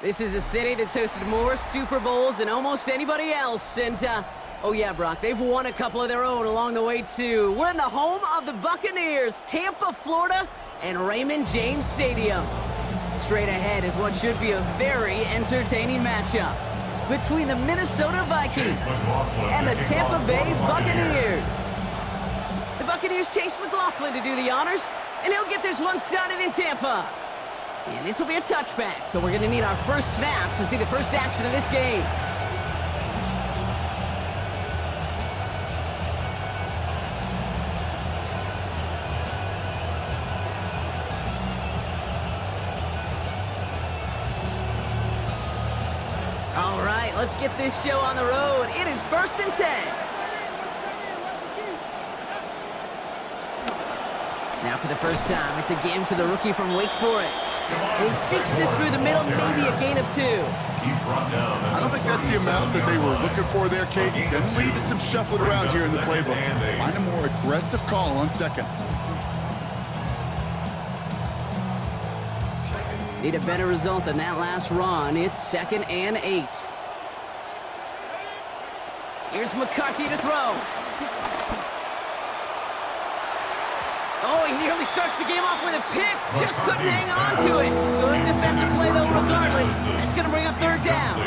This is a city that's hosted more Super Bowls than almost anybody else. And, oh yeah, Brock, they've won a couple of their own along the way, too. We're in the home of the Buccaneers, Tampa, Florida, and Raymond James Stadium. Straight ahead is what should be a very entertaining matchup between the Minnesota Vikings and the Tampa Bay Buccaneers. The Buccaneers chase McLaughlin to do the honors, and he'll get this one started in Tampa. And this will be a touchback, so we're going to need our first snap to see the first action of this game. All right, let's get this show on the road. It is 1st and 10. Now for the first time, it's a game to the rookie from Wake Forest. He sneaks this through the middle, maybe a gain of 2. I don't think that's the amount that they were looking for there, Kate. Can lead to some shuffling around here in the playbook. Find a more aggressive call on second. Need a better result than that last run. It's 2nd and 8. Here's McCarthy to throw. Oh, he nearly starts the game off with a pick. Just couldn't hang on to it. Good defensive play, though, regardless. That's going to bring up 3rd down.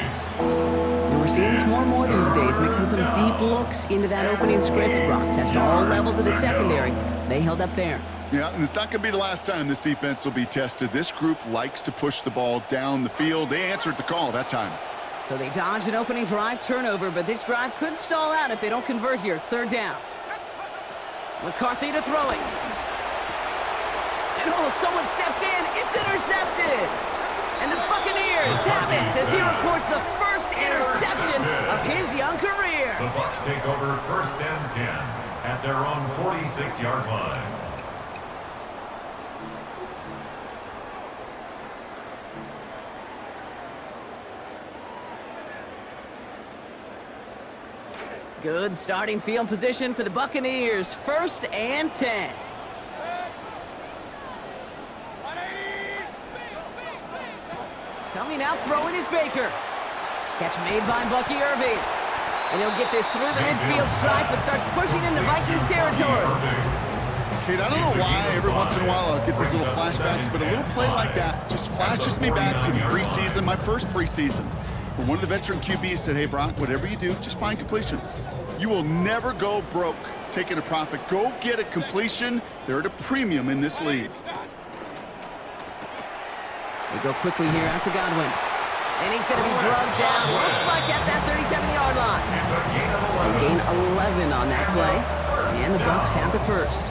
And we're seeing this more and more these days, mixing some deep looks into that opening script. Brock test all levels of the secondary. They held up there. Yeah, and it's not going to be the last time this defense will be tested. This group likes to push the ball down the field. They answered the call that time. So they dodge an opening drive turnover, but this drive could stall out if they don't convert here. It's 3rd down. McCarthy to throw it. And oh, someone stepped in. It's intercepted. And the Buccaneers have it as he records the first interception of his young career. The Bucs take over 1st and 10 at their own 46-yard line. Good starting field position for the Buccaneers. 1st and 10. Coming out throwing is Baker. Catch made by Bucky Irving. And he'll get this through the midfield stripe and starts pushing into Vikings territory. Kate, I don't know why every once in a while I'll get these little flashbacks, but a little play like that just flashes me back to the preseason, my first preseason. Where one of the veteran QBs said, hey, Brock, whatever you do, just find completions. You will never go broke taking a profit. Go get a completion. They're at a premium in this league. They go quickly here out to Godwin. And he's going to be drugged down. Looks like at that 37-yard line. They gain 11 on that play. And the Bucs have the first.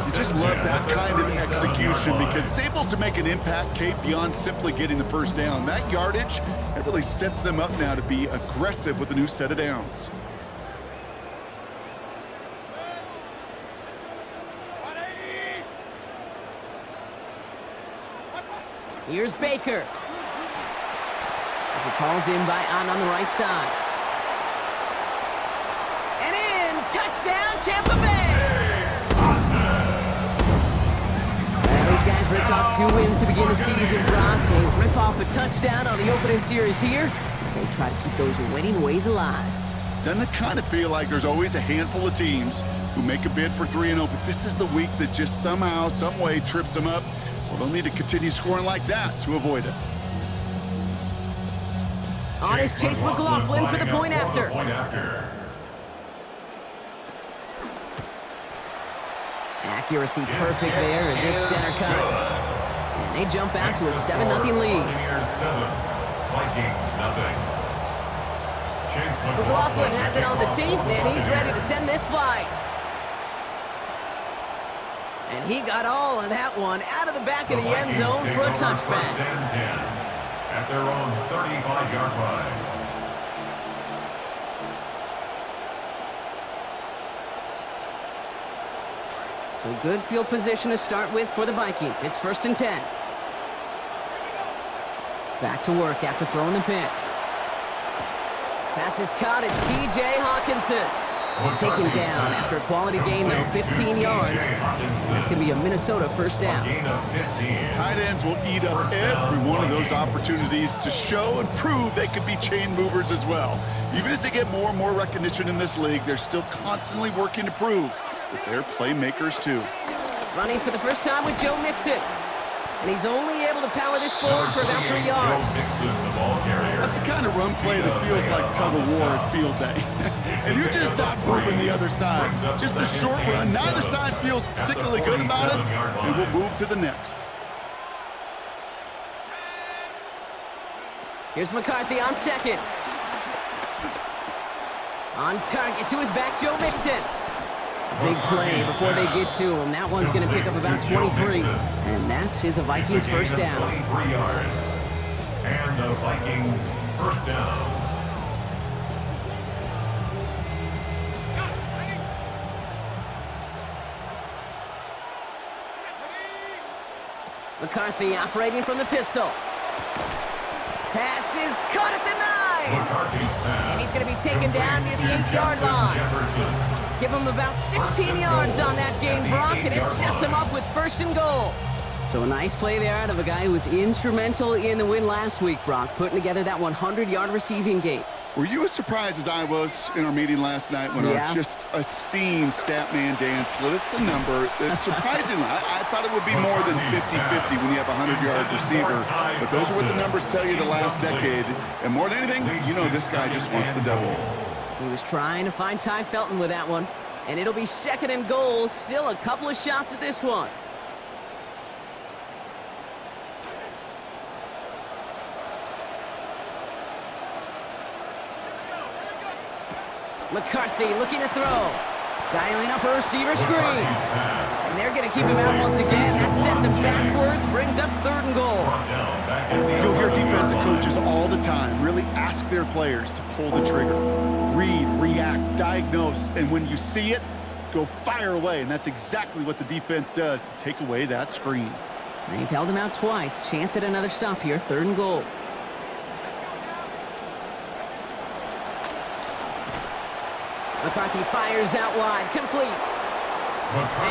You just love that kind of execution because it's able to make an impact, Kate, beyond simply getting the first down. That yardage, it really sets them up now to be aggressive with a new set of downs. Here's Baker. This is hauled in by on the right side. And in, touchdown, Tampa Bay! Well, these guys ripped off 2 wins to begin the season, Brock. They rip off a touchdown on the opening series here as they try to keep those winning ways alive. Doesn't it kind of feel like there's always a handful of teams who make a bid for 3-0, but this is the week that just somehow, some way trips them up? Well, they'll need to continue scoring like that to avoid it. On is Chase McLaughlin for the point after. Accuracy perfect there as it's center cut. And they jump out to a 7-0 lead. Vikings, nothing. McLaughlin has it on the team, and he's ready to send this flight. And he got all of that one out of the back of the end zone for a touchback. 1st and 10 at their own 35-yard line. So good field position to start with for the Vikings. It's 1st and 10. Back to work after throwing the pick. Pass is caught. It's T.J. Hawkinson. Taken down after a quality gain, though, 15 yards. That's going to be a Minnesota first down. Tight ends will eat up every one of those opportunities to show and prove they could be chain movers as well. Even as they get more and more recognition in this league, they're still constantly working to prove that they're playmakers too. Running for the first time with Joe Mixon. And he's only able to power this forward for about 3 yards. That's the kind of run play that feels like tug-of-war at field day. And you're just not moving the other side. Just a short run. Neither side feels particularly good about it, and we'll move to the next. Here's McCarthy on second. On target to his back, Joe Mixon. Big play before they get to him. That one's going to pick up about 23. And that is a Vikings first down. 23 yards. And the Vikings first down. McCarthy operating from the pistol. Pass is caught at the 9. McCarthy's pass. And he's going to be taken down near the 8-yard line. Give him about 16 yards on that game, Brock, and it sets him up with first and goal. So a nice play there out of a guy who was instrumental in the win last week, Brock, putting together that 100-yard receiving game. Were you as surprised as I was in our meeting last night when our just esteemed stat man Dan slid us the number? Surprisingly, I thought it would be more than 50-50 when you have a 100-yard receiver, but those are what the numbers tell you the last decade. And more than anything, you know this guy just wants the double. He was trying to find Ty Felton with that one, and it'll be second and goal. Still a couple of shots at this one. McCarthy looking to throw. Dialing up a receiver screen. And they're going to keep him out once again. That sends him backwards, brings up third and goal. You'll hear defensive coaches all the time really ask their players to pull the trigger. Read, react, diagnose, and when you see it, go fire away. And that's exactly what the defense does to take away that screen. They've held him out twice. Chance at another stop here, third and goal. McCarthy fires out wide, complete.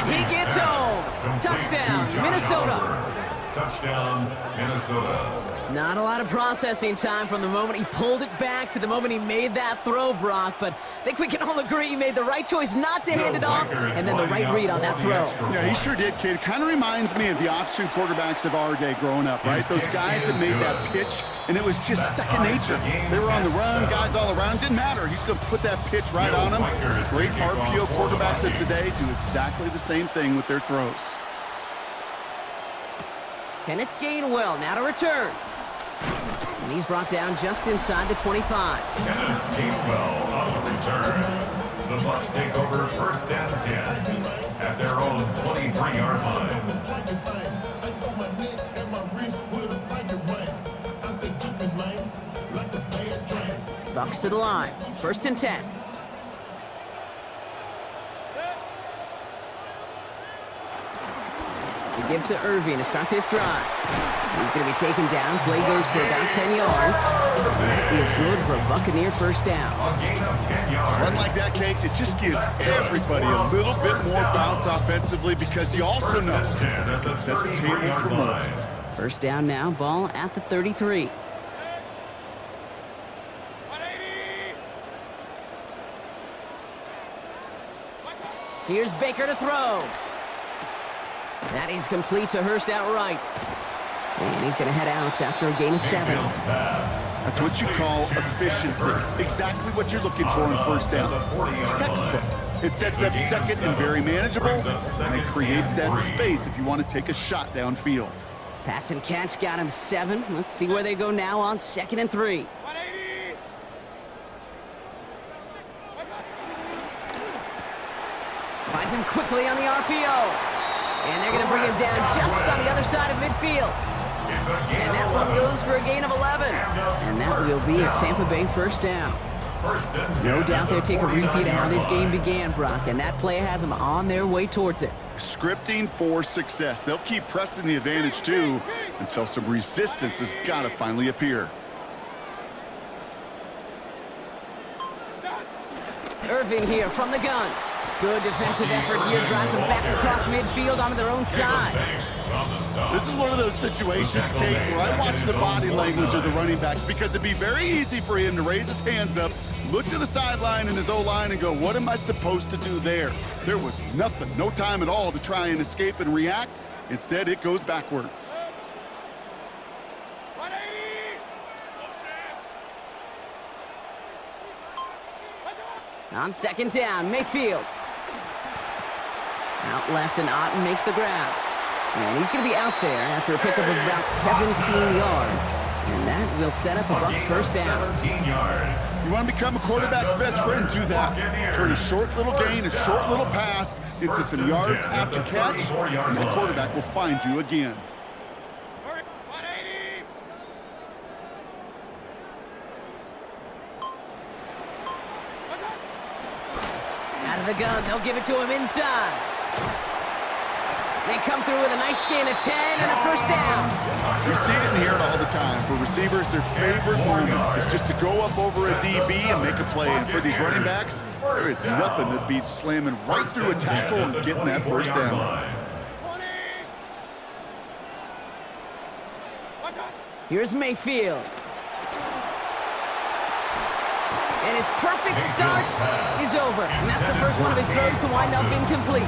And he gets home. Touchdown, Minnesota. Touchdown, Minnesota. Not a lot of processing time from the moment he pulled it back to the moment he made that throw, Brock, but I think we can all agree he made the right choice not to hand it off, and then the right read on that throw. Yeah, he sure did, kid. It kind of reminds me of the option quarterbacks of our day growing up, right? Those guys that made that pitch, and it was just second nature. They were on the run, guys all around. Didn't matter. He's going to put that pitch right on them. Great RPO quarterbacks of today do exactly the same thing with their throws. Kenneth Gainwell now to return. And he's brought down just inside the 25. Kenneth Gainwell on the return. The Bucs take over first and 10 at their own 23-yard line. Bucs to the line. First and 10. They give to Irving to start this drive. He's going to be taken down. Play goes for about 10 yards. That is good for a Buccaneer first down. A gain of 10 yards. Run like that, Kate, it just gives everybody a little bit more bounce offensively because you also know you can set the table for more. First down now, ball at the 33. Here's Baker to throw. That is complete to Hurst outright. And he's going to head out after a gain of 7. That's what you call efficiency. Exactly what you're looking for in first down. Textbook. It sets up second and very manageable, and it creates that space if you want to take a shot downfield. Pass and catch got him 7. Let's see where they go now on 2nd and 3. Finds him quickly on the RPO. And they're going to bring him down just on the other side of midfield. And that one goes for a gain of 11. And that will be a Tampa Bay first down. No doubt they'll take a repeat of how this game began, Brock, and that play has them on their way towards it. Scripting for success. They'll keep pressing the advantage, too, until some resistance has got to finally appear. Irving here from the gun. Good defensive effort here, drives them back across midfield onto their own side. This is one of those situations, Kate, where I watch the body language of the running back because it'd be very easy for him to raise his hands up, look to the sideline in his O-line and go, what am I supposed to do there? There was nothing, no time at all to try and escape and react. Instead, it goes backwards. On second down, Mayfield. Out left, and Otten makes the grab. And he's going to be out there after a pickup of about 17 yards. And that will set up a Bucs first down. 17 yards. You want to become a quarterback's best friend, do that. Turn a short little gain, a short little pass into some yards after catch, and the quarterback will find you again. Out of the gun, they'll give it to him inside. They come through with a nice gain of 10 and a first down. We see it and hear it all the time. For receivers, their favorite moment is just to go up over a DB and make a play. And for these running backs, there is nothing that beats slamming right through a tackle and getting that first down. Here's Mayfield. And his perfect start is over. And that's the first one of his throws to wind up incomplete.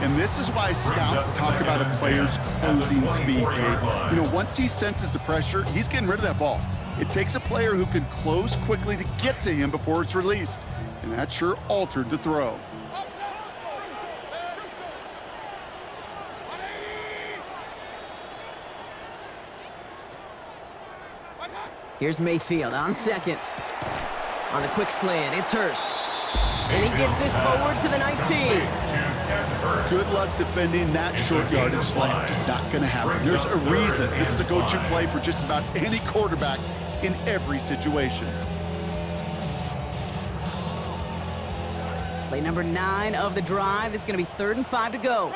And this is why scouts talk about a player's closing speed, Kate. You know, once he senses the pressure, he's getting rid of that ball. It takes a player who can close quickly to get to him before it's released. And that sure altered the throw. Here's Mayfield on second. On the quick slant, it's Hurst. And he gets this forward to the 19. Good luck defending that short yardage slant. Just not going to happen. There's a reason this is a go-to play for just about any quarterback in every situation. Play number 9 of the drive. It's going to be 3rd and 5 to go.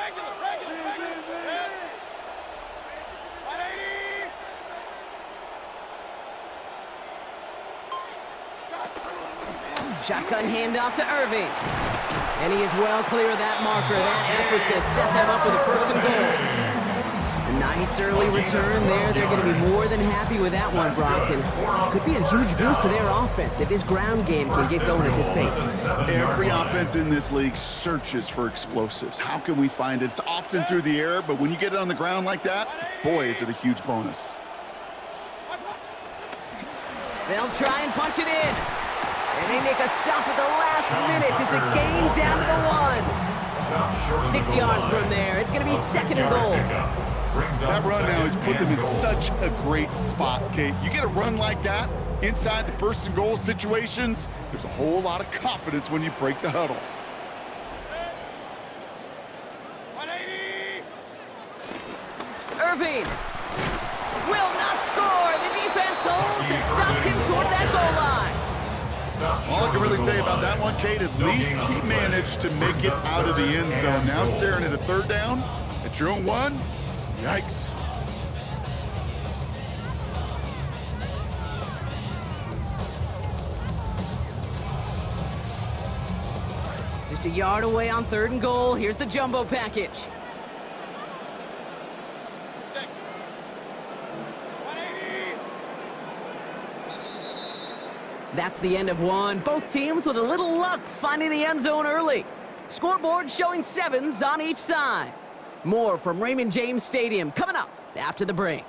Shotgun handoff to Irving. And he is well clear of that marker. That effort's going to set them up with a 1st and goal. A nice early return there. They're going to be more than happy with that one, Brock. And could be a huge boost to their offense if his ground game can get going at this pace. Every offense in this league searches for explosives. How can we find it? It's often through the air, but when you get it on the ground like that, boy, is it a huge bonus. They'll try and punch it in. And they make a stop at the last minute. It's a gain down to the 1. 6 yards from there. It's going to be 2nd and goal. That run now has put them in such a great spot, Kate. You get a run like that inside the 1st and goal situations, there's a whole lot of confidence when you break the huddle. Irving will not score. The defense holds and stops him short of that goal line. All I can really say about that one, Kate, at least he managed to make it out of the end zone. Now staring at a 3rd down at your own 1. Yikes. Just a yard away on 3rd and goal. Here's the jumbo package. That's the end of one. Both teams with a little luck finding the end zone early. Scoreboard showing 7s on each side. More from Raymond James Stadium coming up after the break.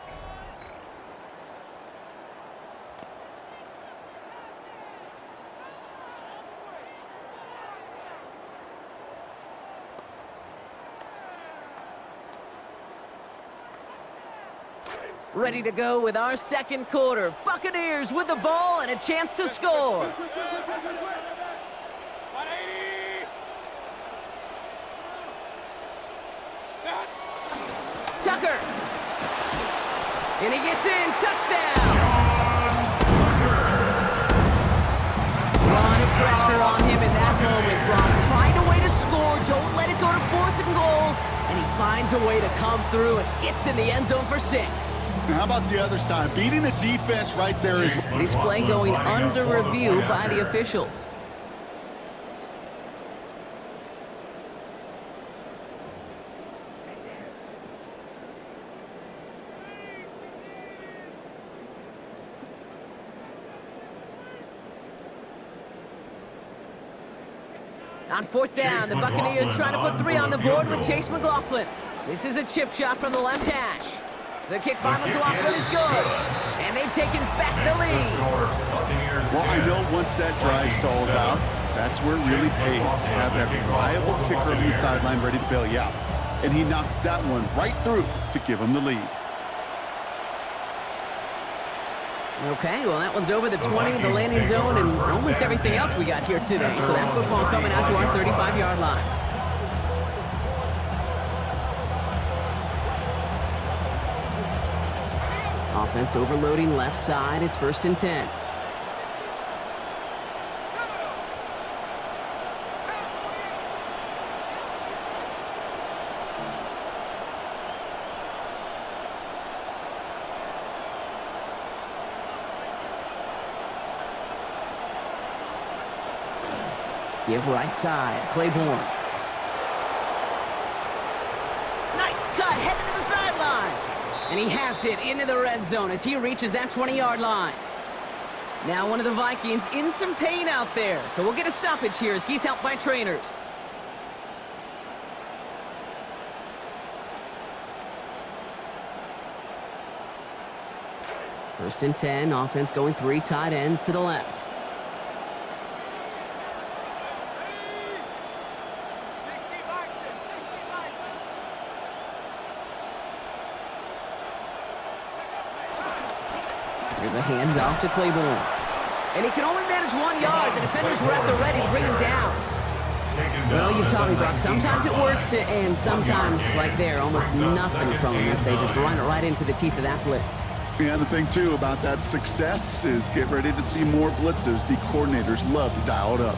Ready to go with our 2nd quarter. Buccaneers with the ball and a chance to score. Tucker. And he gets in. Touchdown. A lot of pressure on him in that moment, Brock. Find a way to score. Don't let it go to 4th and goal. And he finds a way to come through and gets in the end zone for 6. Now how about the other side? Beating a defense right there is... This play going under review by the officials. On fourth down, the Buccaneers trying to put 3 on the board with Chase McLaughlin. This is a chip shot from the left hash. The kick by McLaughlin is good, and they've taken back the lead. Well, I know once that drive stalls out, that's where it really pays to have that reliable kicker on the sideline ready to bail you out. And he knocks that one right through to give him the lead. Okay, well, that one's over the 20, the landing zone, and almost everything else we got here today. So that football coming out to our 35-yard line. Offense overloading left side. It's 1st and 10. Give right side, Claiborne. Nice cut, headed to the sideline. And he has it into the red zone as he reaches that 20-yard line. Now one of the Vikings in some pain out there, so we'll get a stoppage here as he's helped by trainers. First and 10, offense going 3 tight ends to the left. Here's a handoff to Claiborne. And he can only manage 1 yard. The defenders were at the ready to bring him down. Well, you've taught me, Buck. Sometimes it works, and sometimes, like there, almost nothing from them as they just run it right into the teeth of that blitz. Yeah, the thing, too, about that success is get ready to see more blitzes. D coordinators love to dial it up.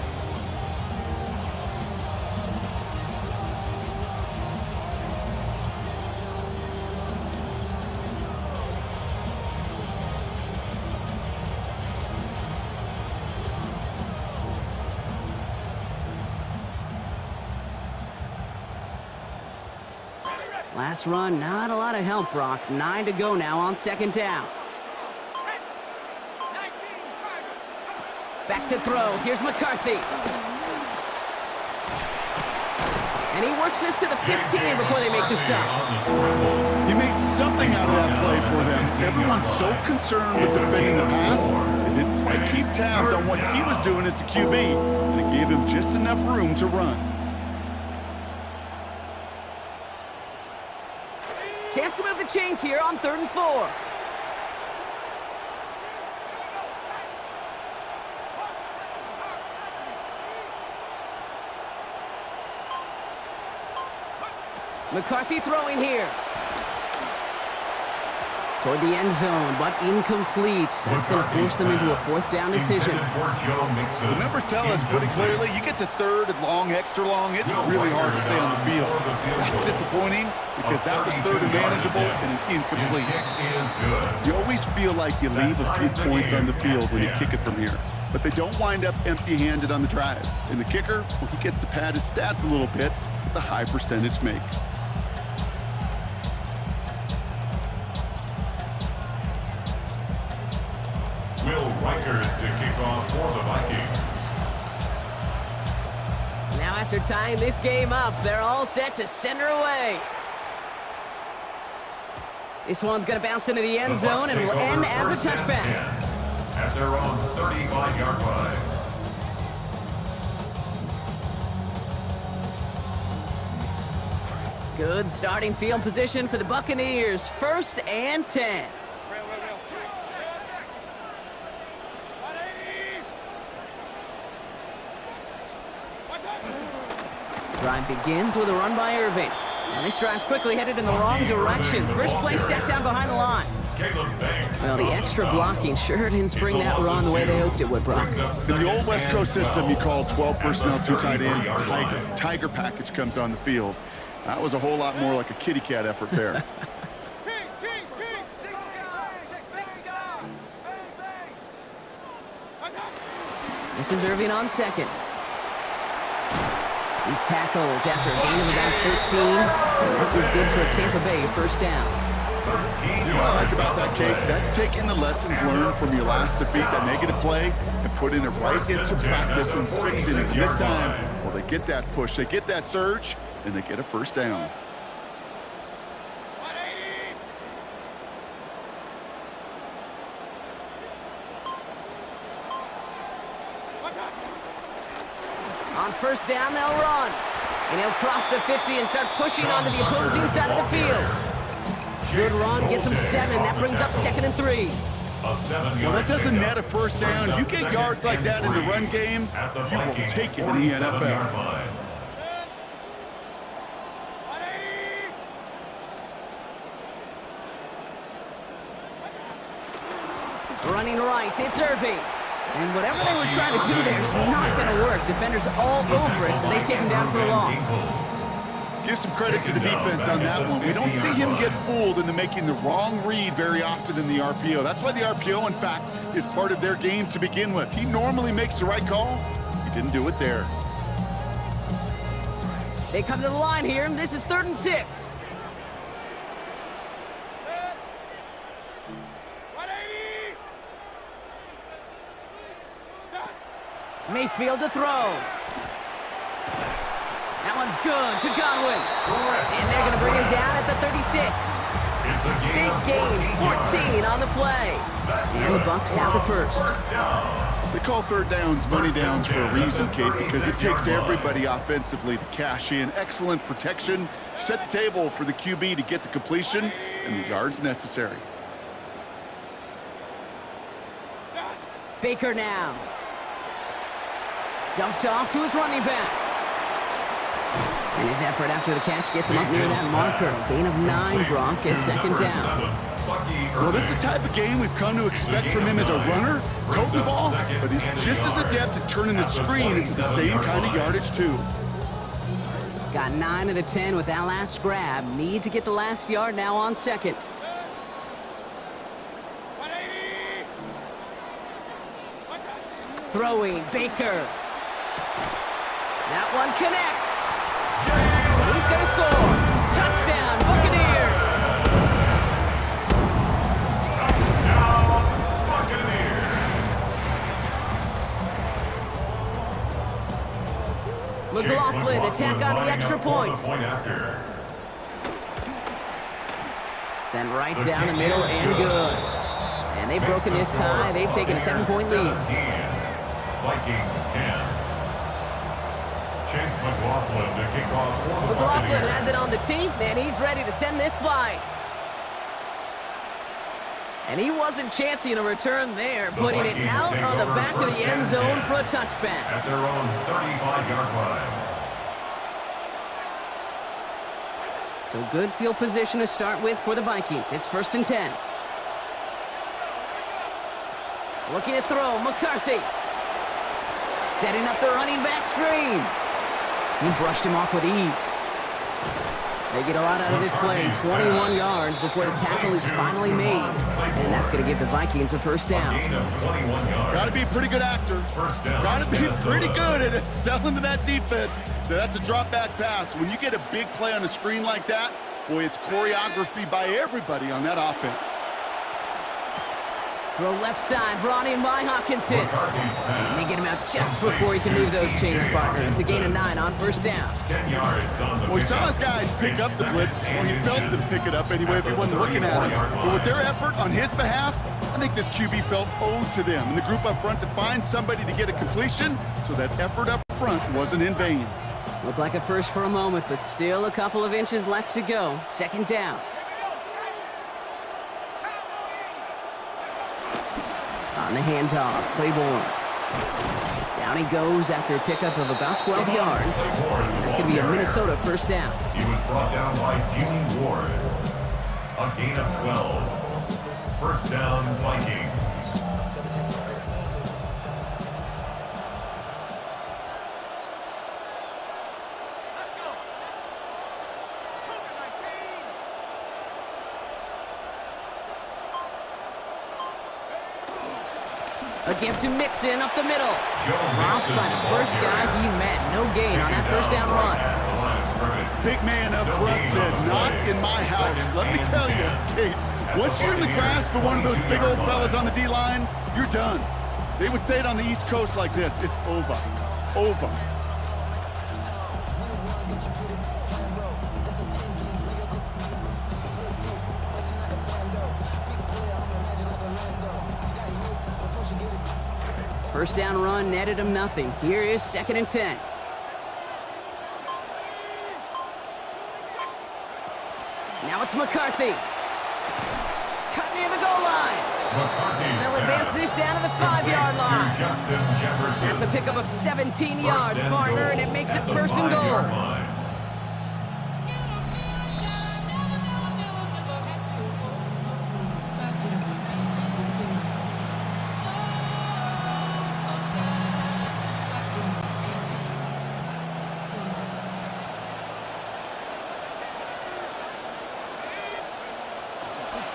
Last run, not a lot of help, Brock. 9 to go now on 2nd down. Back to throw. Here's McCarthy. And he works this to the 15 before they make the stop. He made something out of that play for them. Everyone's so concerned with defending the pass, they didn't quite keep tabs on what he was doing as a QB, and it gave him just enough room to run. Chance to move the chains here on 3rd and 4. McCarthy throwing here. Toward the end zone, but incomplete. That's going to force them into a 4th down decision. The numbers tell us pretty clearly, you get to 3rd and long, extra long, it's really hard to stay on the field. That's disappointing because that was 3rd and manageable and an incomplete. You always feel like you leave a few points on the field when you kick it from here, but they don't wind up empty-handed on the drive. And the kicker, well, he gets to pad his stats a little bit with a high percentage make. To kick off for the Vikings. Now after tying this game up, they're all set to center away. This one's going to bounce into the end zone and will end as a touchback. At their own 35-yard line. Good starting field position for the Buccaneers. 1st and 10. Drive begins with a run by Irving. And this drive's quickly headed in the wrong direction. First play set down behind the line. Well, the extra blocking sure didn't spring that run the way they hoped it would, Brock. In the old West Coast system, you call 12 personnel, 2 tight ends, Tiger. Tiger package comes on the field. That was a whole lot more like a kitty cat effort there. This is Irving on 2nd. He's tackled after a gain of about 13. This is good for a Tampa Bay 1st down. You know what I like about that, Kate? That's taking the lessons learned from your last defeat, that negative play, and putting it right into practice and fixing it. And this time, Well, they get that push, they get that surge, and they get a first down. On first down, they'll run. And he'll cross the 50 and start pushing onto the opposing side of the field. Good run, gets him 7. That brings up 2nd and 3. Well, that doesn't net a first down. You get yards like that in the run game, you will take it in the NFL. Running right, it's Irving. And whatever they were trying to do there is not going to work. Defenders all over it, so they take him down for a loss. Give some credit to the defense on that one. We don't see him get fooled into making the wrong read very often in the RPO. That's why the RPO, in fact, is part of their game to begin with. He normally makes the right call. He didn't do it there. They come to the line here, and this is 3rd and 6. Mayfield to throw. That one's good to Godwin. And they're going to bring him down at the 36. Big gain, 14 on the play. And the Bucs have the first. They call third downs money downs for a reason, Kate, because it takes everybody offensively to cash in. Excellent protection. Set the table for the QB to get the completion and the yards necessary. Baker now. Dumped off to his running back. And his effort after the catch gets him up near that marker. Gain of 9, Gronk at 2nd down. Well, this is the type of game we've come to expect from him as a runner, toting the ball, but he's just as adept at turning the screen into the same kind of yardage, too. Got 9 of the 10 with that last grab. Need to get the last yard now on 2nd. Throwing, Baker. That one connects. He's going to score. Touchdown, Buccaneers. Touchdown, Buccaneers. McLaughlin attack on the extra point. Sent right down the middle and good. And they've broken this tie. They've taken a 7-point lead. Vikings 10. Chase McLaughlin to kick off for the McLaughlin has it on the team, and he's ready to send this flight. And he wasn't chancing a return there, putting it out on the back of the end zone for a touchback. At their own 35-yard line. So good field position to start with for the Vikings. It's 1st and 10. Looking to throw, McCarthy. Setting up the running back screen. He brushed him off with ease. They get a lot out of this play. 21 yards before the tackle is finally made. And that's going to give the Vikings a first down. Got to be a pretty good actor. Got to be pretty good at selling to that defense. That's a drop back pass. When you get a big play on the screen like that, boy, it's choreography by everybody on that offense. Throw left side, brought in by Hawkinson. And they get him out just before he can move those chains, partner. It's a gain of 9 on first down. 10 yards on the well, he saw his guys pick up the blitz. Well, he felt them pick it up anyway if he wasn't looking at him. But with their effort on his behalf, I think this QB felt owed to them and the group up front to find somebody to get a completion, so that effort up front wasn't in vain. Looked like a first for a moment, but still a couple of inches left to go. 2nd down. On the handoff, Claiborne. Down he goes after a pickup of about 12 yards. That's going to be a Minnesota first down. He was brought down by Jimmy Ward. A gain of 12. First down, Vikings. A give to Mixon up the middle. Robbed by the first guy he met. No gain on that first down run. Big man up front said, not in my house. Let me tell you, Kate, once you're in the grasp of one of those big old fellas on the D-line, you're done. They would say it on the East Coast like this: it's over. Over. First down run netted him nothing. Here is 2nd and 10. Now it's McCarthy. Cut near the goal line. And they'll advance this down to the 5-yard line. That's a pickup of 17 yards, partner, and it makes it 1st and goal.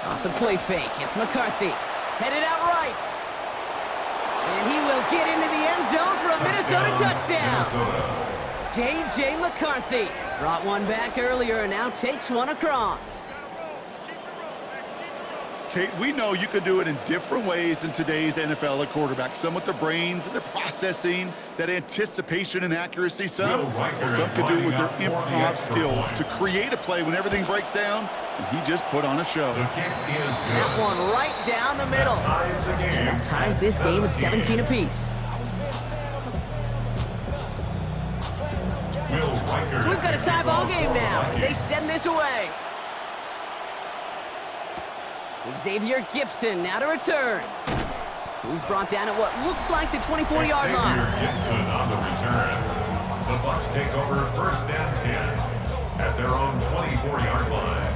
Off the play fake, it's McCarthy. Headed out right. And he will get into the end zone for a Minnesota touchdown. J.J. McCarthy brought one back earlier and now takes one across. Kate, we know you can do it in different ways in today's NFL at quarterback. Some with their brains and their processing, that anticipation and accuracy. Some can do it with their improv skills to create a play when everything breaks down. And he just put on a show. That one right down the middle. And that ties this game at 17 apiece. So we've got a tie ball game now as they send this away. Xavier Gibson now to return. He's brought down at what looks like the 24-yard line. Xavier Gibson on the return. The Bucs take over 1st and 10 at their own 24-yard line.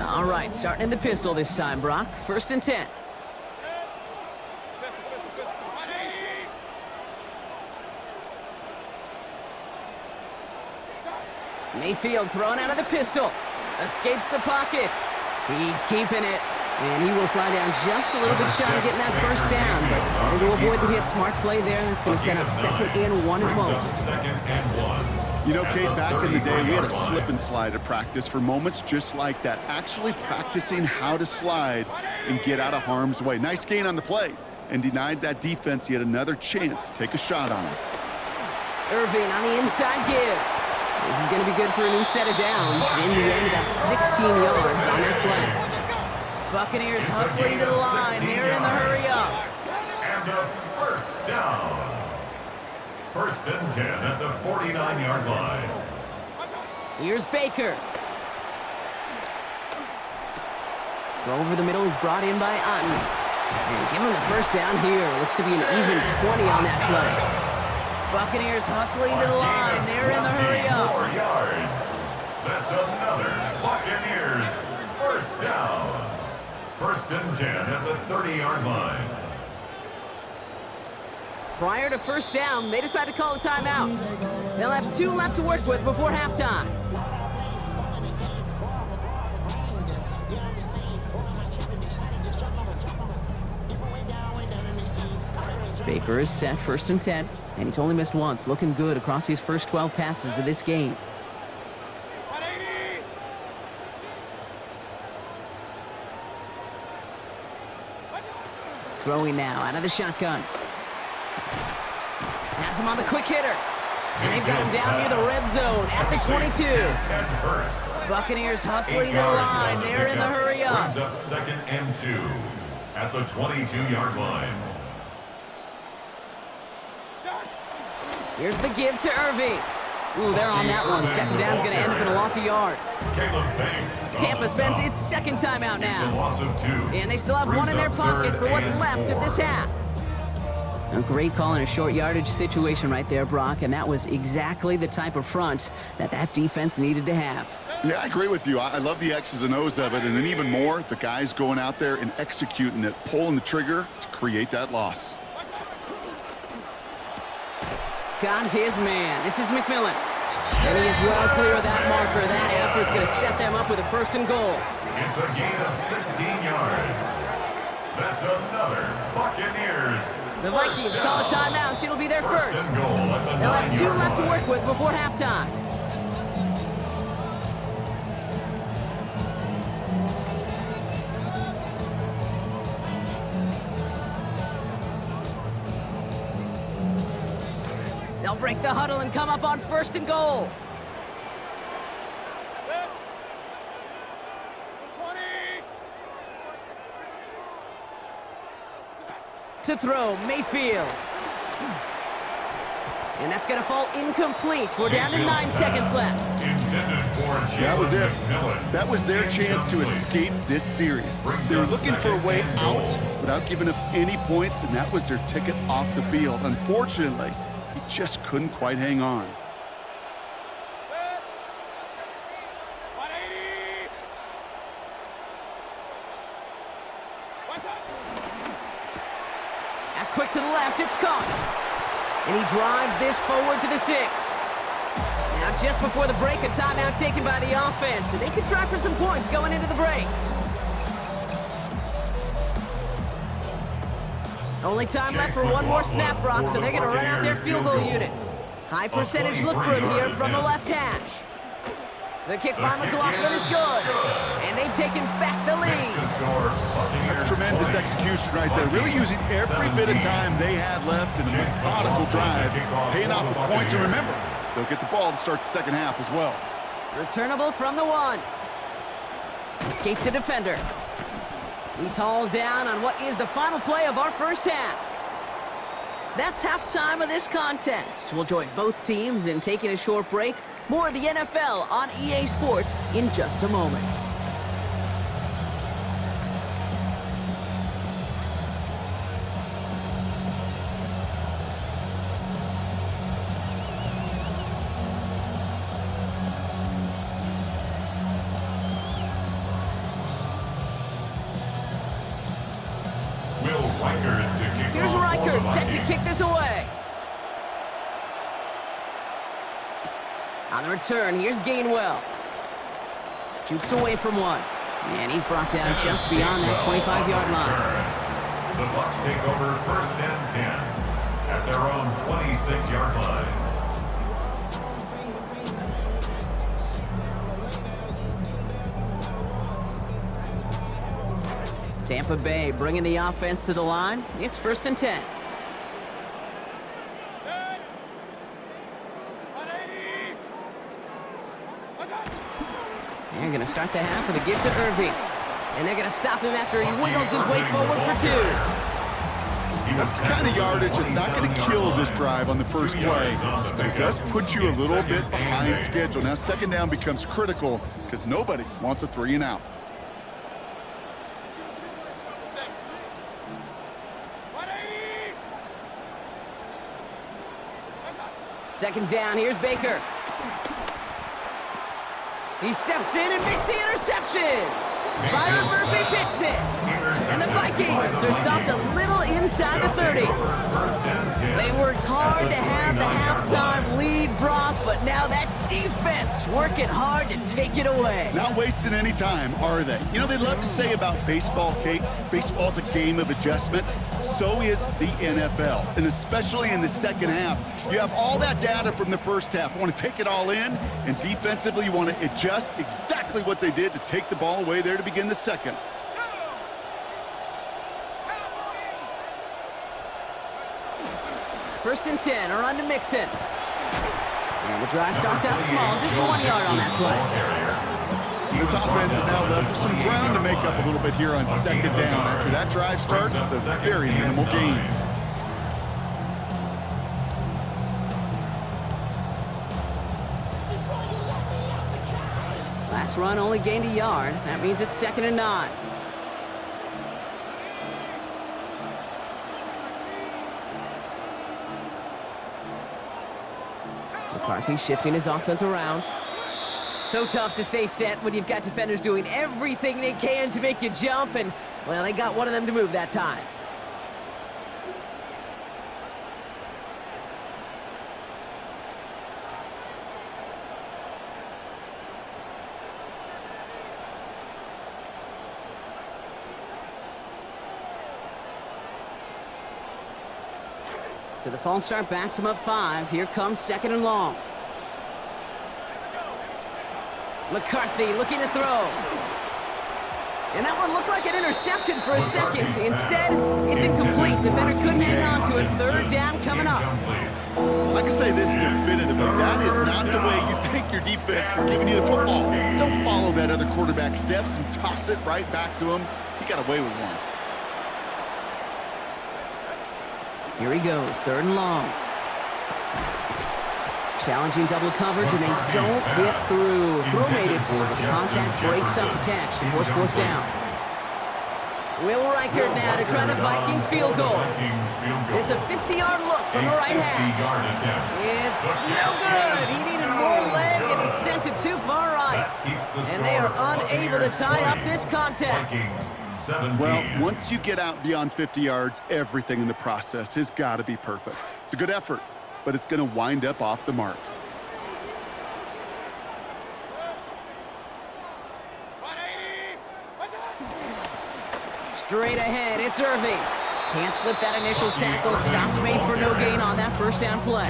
All right, starting in the pistol this time, Brock. 1st and 10. Mayfield thrown out of the pistol. Escapes the pocket. He's keeping it. And he will slide down just a little bit shy of getting that 1st down. But better to avoid the hit. Smart play there. That's going to set up 2nd and 1 at most. 2nd and 1. You know, Kate, back in the day, we had a slip and slide at practice for moments just like that. Actually practicing how to slide and get out of harm's way. Nice gain on the play. And denied that defense yet another chance to take a shot on him. Irving on the inside give. This is going to be good for a new set of downs. In the end, about 16 yards on that play. Buccaneers hustling to the line. They're in the hurry up. And a 1st down. 1st and 10 at the 49-yard line. Here's Baker. Throw over the middle is brought in by Otten. And give him the 1st down here. Looks to be an even 20 on that play. Buccaneers hustling to the line. They're in the hurry up. 4 yards. That's another Buccaneers 1st down. 1st and 10 at the 30-yard line. Prior to 1st down, they decide to call a timeout. They'll have 2 left to work with before halftime. Baker is set, 1st and 10. And he's only missed once, looking good across his first 12 passes of this game. Throwing now out of the shotgun. Has him on the quick hitter. And they've got him down near the red zone at the 22. Buccaneers hustling to the line. They're in the hurry up. Brings up 2nd and 2 at the 22-yard line. Here's the give to Irving. Ooh, they're on that one. 2nd down's going to end up in a loss of yards. Tampa spends its 2nd timeout now. Loss of 2. And they still have 1 in their pocket for what's left of this half. A great call in a short yardage situation right there, Brock, and that was exactly the type of front that defense needed to have. Yeah, I agree with you. I love the X's and O's of it, and then even more, the guys going out there and executing it, pulling the trigger to create that loss. Got his man. This is McMillan. And he is well clear of that marker. That effort's going to set them up with a 1st and goal. It's a gain of 16 yards. That's another Buccaneers. The Vikings call a timeout. It'll be their 1st. They'll have 2 left to work with before halftime. They'll break the huddle and come up on 1st and goal. to throw, Mayfield. And that's going to fall incomplete. We're down to 9 seconds left. That was it. That was their chance to escape this series. They were looking for a way out without giving up any points, and that was their ticket off the field. Unfortunately, he just couldn't quite hang on. Quick to the left, it's caught. And he drives this forward to the 6. Now just before the break, a timeout taken by the offense, and they could try for some points going into the break. Only time left for one more snap, Brock, so they're going to run out their field goal unit. High percentage look for him here from the left hash. The kick by McLaughlin is good, and they've taken back the lead. That's tremendous execution right there. Really using every bit of time they had left in a methodical drive, paying off with points. And remember, they'll get the ball to start the second half as well. Returnable from the 1. Escapes a defender. He's hauled down on what is the final play of our first half. That's halftime of this contest. We'll join both teams in taking a short break. More of the NFL on EA Sports in just a moment. Here's Reichert set to kick this away. On the return, here's Gainwell. Jukes away from 1. And he's brought down just beyond that 25-yard line. The Bucs take over 1st and 10 at their own 26-yard line. Tampa Bay bringing the offense to the line. It's 1st and 10. They're going to start the half with a give to Irving. And they're going to stop him after he wiggles his way forward for 2. That's the kind of yardage that's not going to kill this drive on the first play. But it does put you a little bit behind schedule. Now, second down becomes critical because nobody wants a 3 and out. Second down, here's Baker. He steps in and makes the interception. Byron Murphy picks it. And the Vikings are stopped a little inside the 30. They worked hard to have the halftime lead, Brock, but now that defense working hard to take it away. Not wasting any time, are they? You know, they love to say about baseball, Kate, baseball's a game of adjustments. So is the NFL. And especially in the second half, you have all that data from the first half. You want to take it all in, and defensively you want to adjust exactly what they did to take the ball away there to begin the second. First and 10, a run to Mixon. And the drive starts out small, just 1 yard on that play. This offense is now left with some ground to make up a little bit here on second down after that drive starts with a very minimal gain. Last run only gained a yard. That means it's 2nd and 9. McCarthy shifting his offense around. So tough to stay set when you've got defenders doing everything they can to make you jump, and, well, they got one of them to move that time. So the false start backs him up 5. Here comes 2nd and long. McCarthy looking to throw. And that one looked like an interception for a second. Instead, it's incomplete. Defender couldn't hang on to it. 3rd down coming up. I can say this definitively. That is not the way you thank your defense for giving you the football. Don't follow that other quarterback steps and toss it right back to him. He got away with one. Here he goes, 3rd and long. Challenging double coverage, and they don't get through. Throw made it, but the contact breaks up the catch to force 4th down. Will Reichert now to try the Vikings field goal. It's a 50-yard look from the right half. It's no good. He needed more leg, and he sent it too far right. And they are unable to tie up this contest. Well, once you get out beyond 50 yards, everything in the process has got to be perfect. It's a good effort, but it's going to wind up off the mark. Straight ahead, it's Irving. Can't slip that initial tackle. Stops made for no gain on that 1st down play.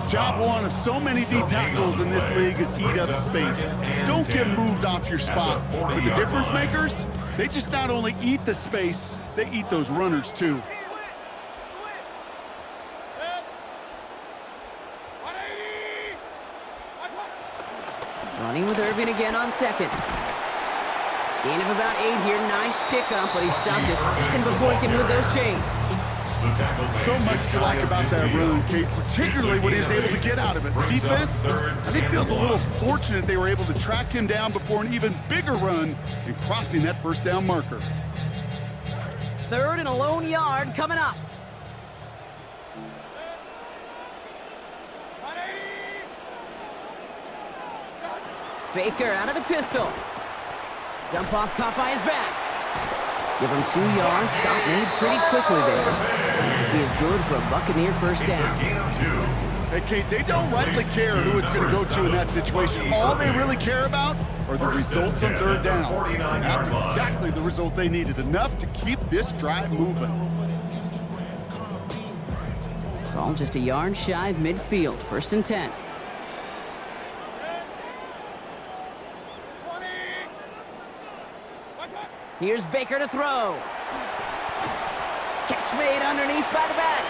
Job one of so many D tackles in this league is eat up space. Don't get moved off your spot. But the difference makers, they just not only eat the space, they eat those runners too. Running with Irving again on 2nd. Gain of about 8 here. Nice pickup, but he stopped a second before he can move those chains. So much to like about that run, Kate, particularly what he was able to get out of it. The defense, I think, feels a little fortunate they were able to track him down before an even bigger run and crossing that 1st down marker. 3rd and a lone yard coming up. Baker out of the pistol. Dump off caught by his back. Give him 2 yards. Stop made pretty quickly there. And that is good for a Buccaneer 1st down. Hey, Kate, they don't rightly care who it's going to go to in that situation. All they really care about are the results on 3rd down. And that's exactly the result they needed. Enough to keep this drive moving. Ball just a yard shy of midfield. 1st and 10. Here's Baker to throw. Catch made underneath by the back.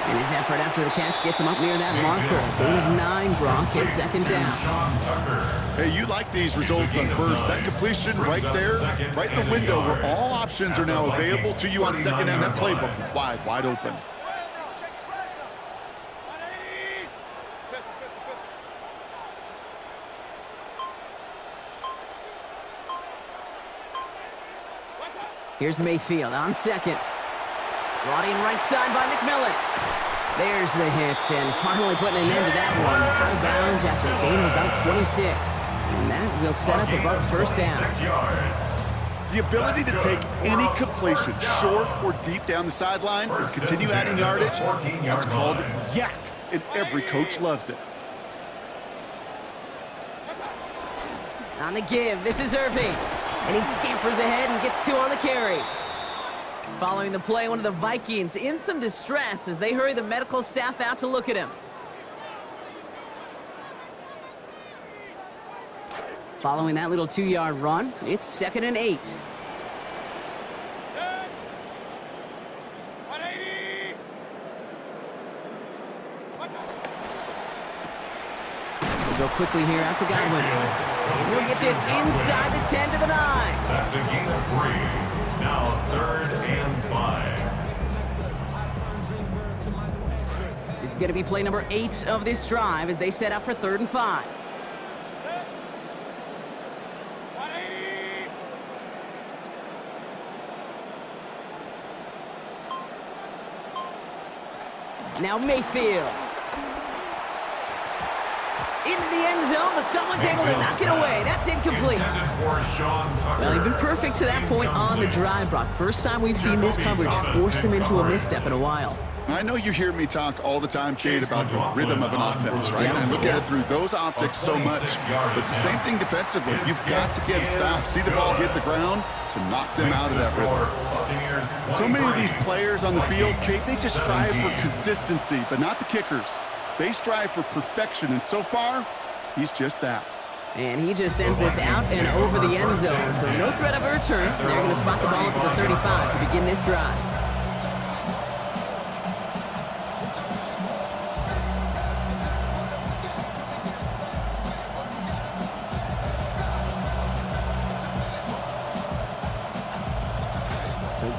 And his effort after the catch gets him up near that marker. Gain of 9, Brock. It's 2nd down. Hey, you like these results on 1st. That completion right there, right in the window where all options are now available to you on 2nd down. That playbook wide open. Here's Mayfield on 2nd. Brought in right side by McMillan. There's the hit, and finally putting an end to that one. Out of bounds after a gain of about 26. And that will set up the Bucs 1st down. The ability to take any completion, short or deep down the sideline, and continue adding yardage, that's called yak, and every coach loves it. On the give, this is Irving. And he scampers ahead and gets 2 on the carry. Following the play, one of the Vikings in some distress as they hurry the medical staff out to look at him. Following that little 2-yard run, it's 2nd and 8. We'll go quickly here out to Godwin. And he'll get this inside the 10 to the 9. That's a gain of 3. Now 3rd and 5. This is going to be play number 8 of this drive as they set up for 3rd and 5. Now Mayfield. Into the end zone, but someone's able to knock it away. That's incomplete. Well, he's been perfect to that point on the drive, Brock. First time we've seen this coverage force him into a misstep in a while. I know you hear me talk all the time, Kate, about the rhythm of an offense, right? And I look at it through those optics so much. But it's the same thing defensively. You've got to get a stop, see the ball hit the ground to knock them out of that rhythm. So many of these players on the field, Kate, they just strive for consistency, but not the kickers. They strive for perfection, and so far, he's just that. And he just sends this out and over the end zone. So no threat of a return. They're going to spot the ball at the 35 to begin this drive.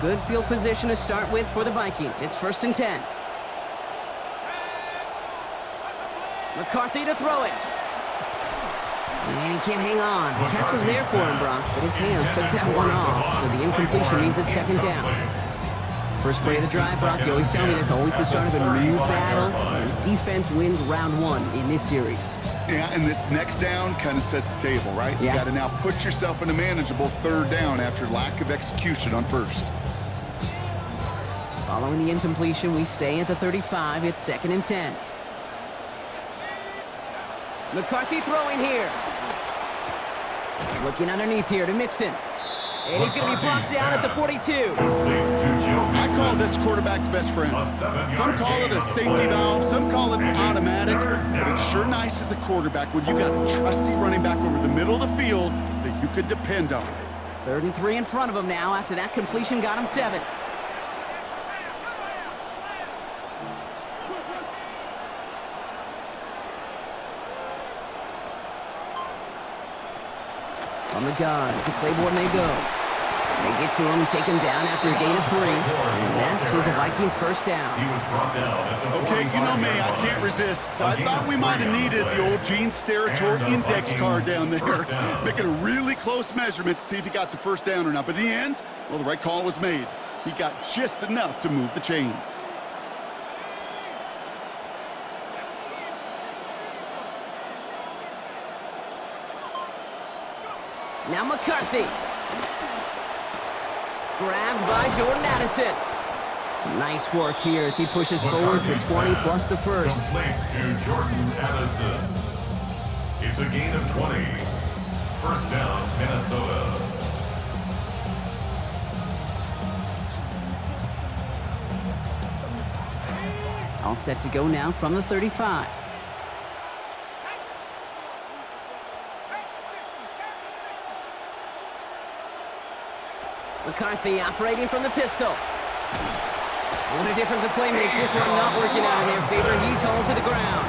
Good field position to start with for the Vikings. It's 1st and 10. McCarthy to throw it. And he can't hang on. The catch was there for him, Brock, but his hands took that one off, so the incompletion means it's 2nd down. First play of the drive, Brock, you always tell me this, always the start of a new battle, and defense wins round 1 in this series. Yeah, and this next down kind of sets the table, right? Yeah. You got to now put yourself in a manageable 3rd down after lack of execution on 1st. Following the incompletion, we stay at the 35. It's 2nd and 10. McCarthy throwing here. Looking underneath here to Mixon. And he's going to be blocked down at the 42. I call this quarterback's best friend. Some call it a safety valve, some call it automatic, but it's sure nice as a quarterback when you got a trusty running back over the middle of the field that you could depend on. 3rd and 3 in front of him now after that completion got him 7. On the gun to Claiborne they go. They get to him, take him down after a gain of 3. And that is a Vikings 1st down. Okay, you know me, I can't resist. So I thought we might have needed the old Gene Steratore index card down there. Making a really close measurement to see if he got the 1st down or not. But in the end, well, the right call was made. He got just enough to move the chains. Now McCarthy. Grabbed by Jordan Addison. Some nice work here as he pushes forward for 20 plus the 1st. Complete to Jordan Addison. It's a gain of 20. 1st down, Minnesota. All set to go now from the 35. McCarthy operating from the pistol. What a difference a play makes. This one not working out in their favor. He's hauled to the ground.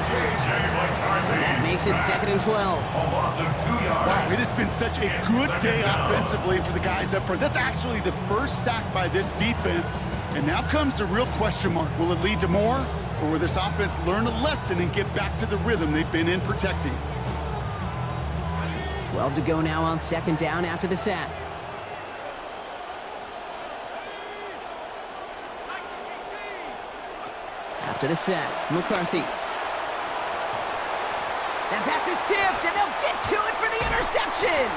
And that makes it 2nd and 12. Wow, it has been such a good day offensively for the guys up front. That's actually the 1st sack by this defense. And now comes the real question mark. Will it lead to more? Or will this offense learn a lesson and get back to the rhythm they've been in protecting? 12 to go now on 2nd down after the sack. After the sack, McCarthy. That pass is tipped, and they'll get to it for the interception.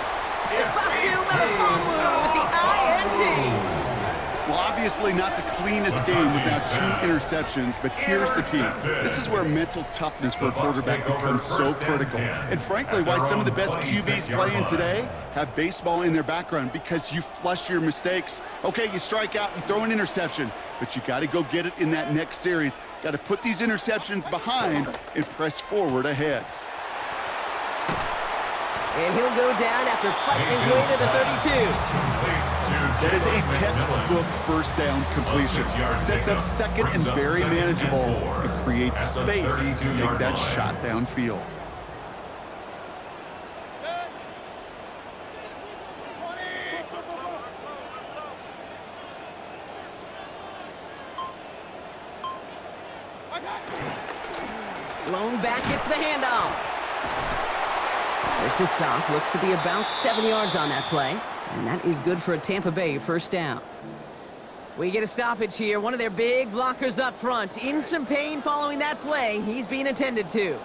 Fatu Melifonwu with the INT. Well, obviously not the cleanest game without 2 interceptions, but here's the key. This is where mental toughness for a quarterback becomes so critical. And frankly, why some of the best QBs playing today have baseball in their background, because you flush your mistakes. Okay, you strike out, you throw an interception, but you got to go get it in that next series. Got to put these interceptions behind and press forward ahead. And he'll go down after fighting his way to the 32. That is a textbook 1st down completion. Sets up 2nd and very manageable and creates space to take that shot downfield. Blown back, gets the handoff. There's the stop. Looks to be about 7 yards on that play. And that is good for a Tampa Bay 1st down. We get a stoppage here. One of their big blockers up front. In some pain following that play. He's being attended to.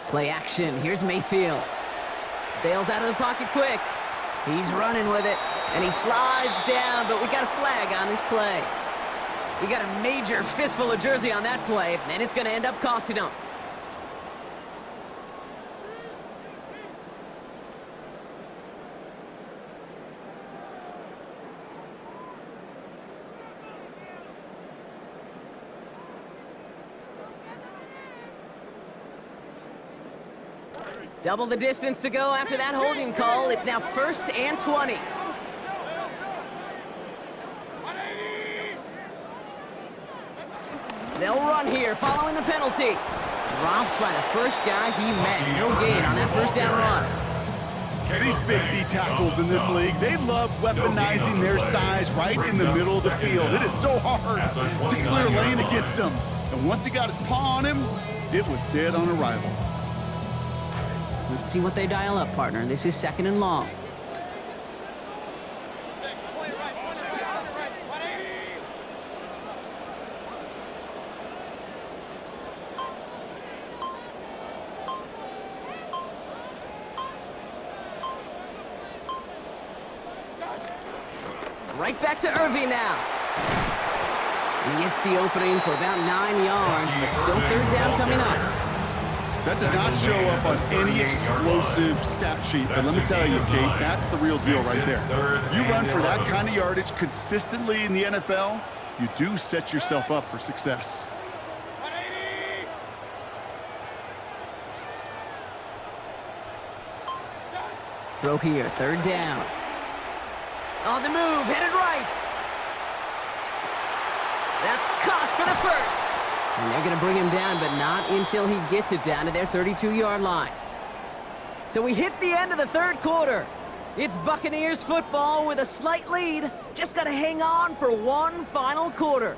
Play action. Here's Mayfield. Bails out of the pocket quick. He's running with it. And he slides down, but we got a flag on this play. We got a major fistful of jersey on that play, and it's going to end up costing him. Double the distance to go after that holding call. It's now 1st and 20. They'll run here following the penalty. dropped by the first guy he met. No gain on that first down run. These big D tackles in this league, they love weaponizing their size right in the middle of the field. It is so hard to clear lane against him. And once he got his paw on him, it was dead on arrival. Let's see what they dial up, partner. This is 2nd and long. Right back to Irving now. And he hits the opening for about 9 yards, but still 3rd down coming up. That does not show up on any explosive stat sheet, but let me tell you, Kate, that's the real deal right there. You run for that kind of yardage consistently in the NFL, you do set yourself up for success. Throw here, 3rd down. On the move, headed right. That's caught for the first. And they're going to bring him down, but not until he gets it down to their 32-yard line. So we hit the end of the 3rd quarter. It's Buccaneers football with a slight lead. Just got to hang on for one final quarter.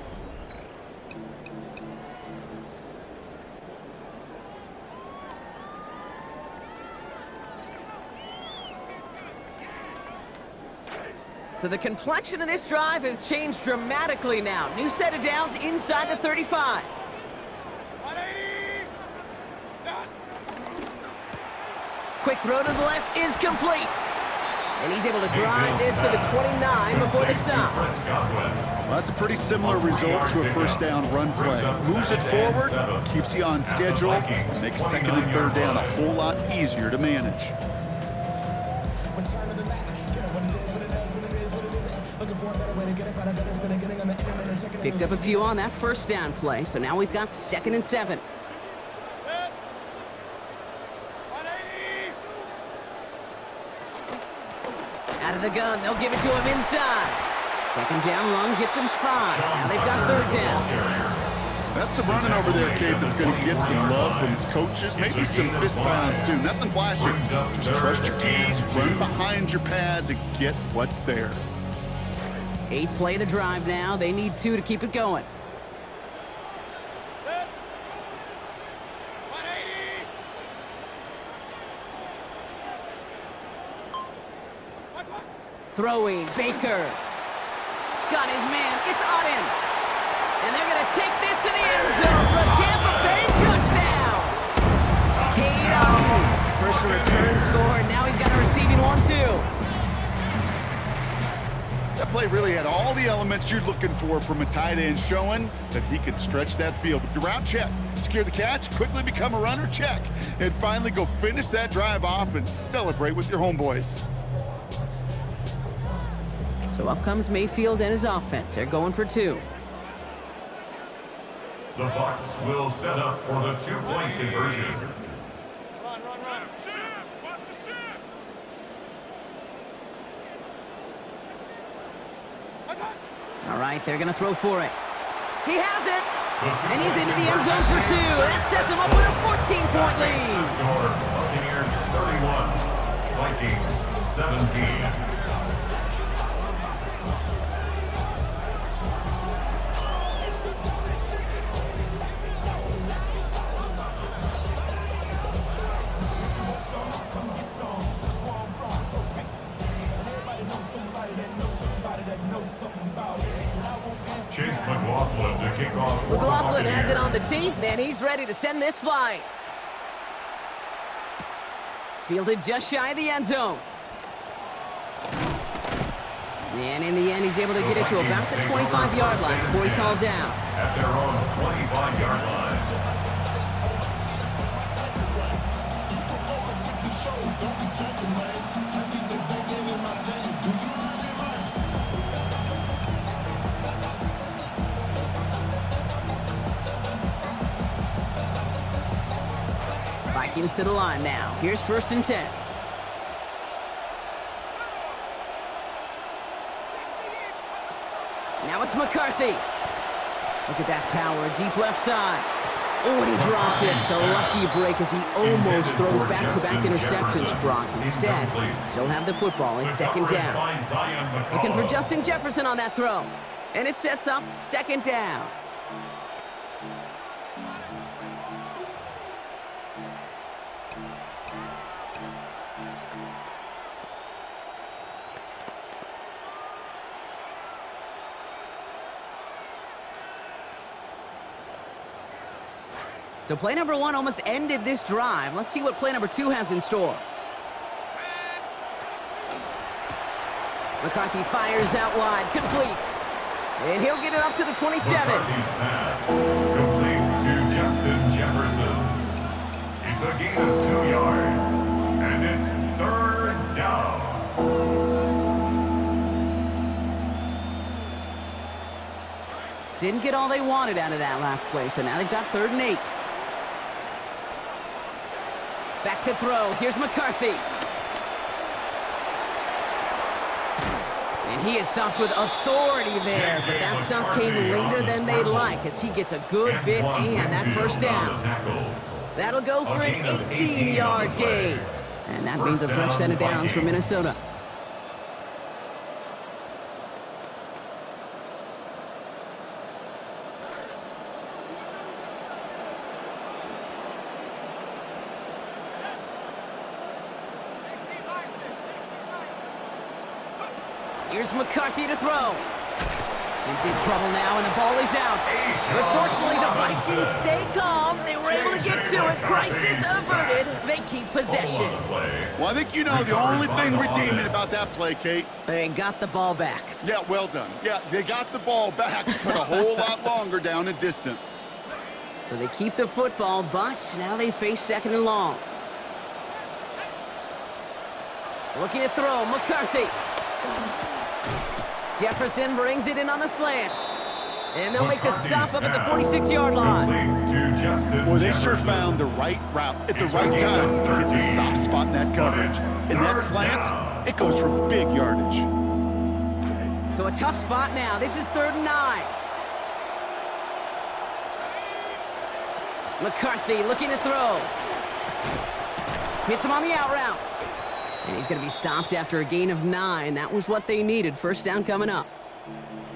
So the complexion of this drive has changed dramatically now. New set of downs inside the 35. Quick throw to the left is complete. And he's able to drive this to the 29 before the stop. Well, that's a pretty similar result to a first down run play. Moves it forward, keeps you on schedule, makes 2nd and 3rd down a whole lot easier to manage. Picked up a few on that first down play, so now we've got 2nd and 7. Out of the gun, they'll give it to him inside. 2nd down run gets him 5. Now they've got 3rd down. That's some running over there, Kate, that's going to get some love from his coaches, maybe some fist pounds too. Nothing flashy. Just trust your keys, run behind your pads, and get what's there. 8th play of the drive now. They need 2 to keep it going. Throwing, Baker. Got his man, it's Auden. And they're gonna take this to the end zone for a Tampa Bay touchdown. Cade Auden. First return score, and now he's got a receiving one too. That play really had all the elements you're looking for from a tight end, showing that he can stretch that field with the route check, secure the catch, quickly become a runner check, and finally go finish that drive off and celebrate with your homeboys. So up comes Mayfield and his offense. They're going for 2. The Bucs will set up for the 2-point conversion. All right, they're going to throw for it. He has it, and he's into the end zone for 2. That sets him up with a 14-point lead. Buccaneers 31, Vikings 17. McLaughlin has it on the tee, and he's ready to send this flying. Fielded just shy of the end zone. And in the end, he's able to get it to about the 25-yard line before he's hauled down. At their own 25-yard line. Vikings to the line now. Here's 1st and 10. Now it's McCarthy. Look at that power, deep left side. Oh, and he dropped it. So lucky break as he almost throws back-to-back interceptions, Brock. Instead, still have the football at second down. Looking for Justin Jefferson on that throw. And it sets up second down. So play number 1 almost ended this drive. Let's see what play number 2 has in store. McCarthy fires out wide, complete. And he'll get it up to the 27. McCarthy's pass, complete to Justin Jefferson. It's a gain of 2 yards, and it's third down. Didn't get all they wanted out of that last play, so now they've got 3rd and 8. Back to throw. Here's McCarthy. And he is stopped with authority there, but that stop came later than they'd like as he gets a good bit and that first down. That'll go for an 18-yard gain. And that means a fresh set of downs for Minnesota. Here's McCarthy to throw. In big trouble now, and the ball is out. But fortunately, the Vikings stay calm. They were able to get to it. Crisis averted. They keep possession. Well, I think you know the only thing redeeming about that play, Kate. They got the ball back. Yeah, well done. Yeah, they got the ball back, but a whole lot longer down in distance. So they keep the football, but now they face 2nd and long. Looking to throw, McCarthy. Jefferson brings it in on the slant. And they'll make the stop up at the 46-yard line. Boy, they sure found the right route at the right time to hit the soft spot in that coverage. And that slant, it goes for big yardage. So a tough spot now. This is 3rd and 9. McCarthy looking to throw. Hits him on the out route. And he's going to be stopped after a gain of 9. That was what they needed. First down coming up.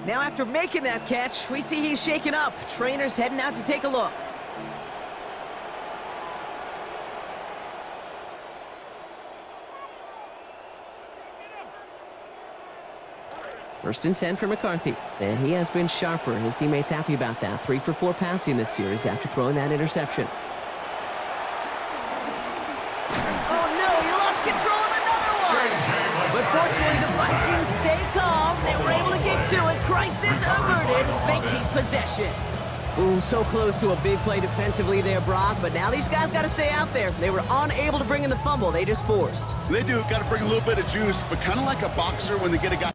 Now after making that catch, we see he's shaken up. Trainer's heading out to take a look. First and 10 for McCarthy. And he has been sharper. His teammates happy about that. 3 for 4 passing this series after throwing that interception. But fortunately, the Vikings stay calm. They were able to get to it. Crisis averted. They keep possession. Ooh, so close to a big play defensively there, Brock. But now these guys got to stay out there. They were unable to bring in the fumble. They just forced. They do. Got to bring a little bit of juice, but kind of like a boxer when they get a guy.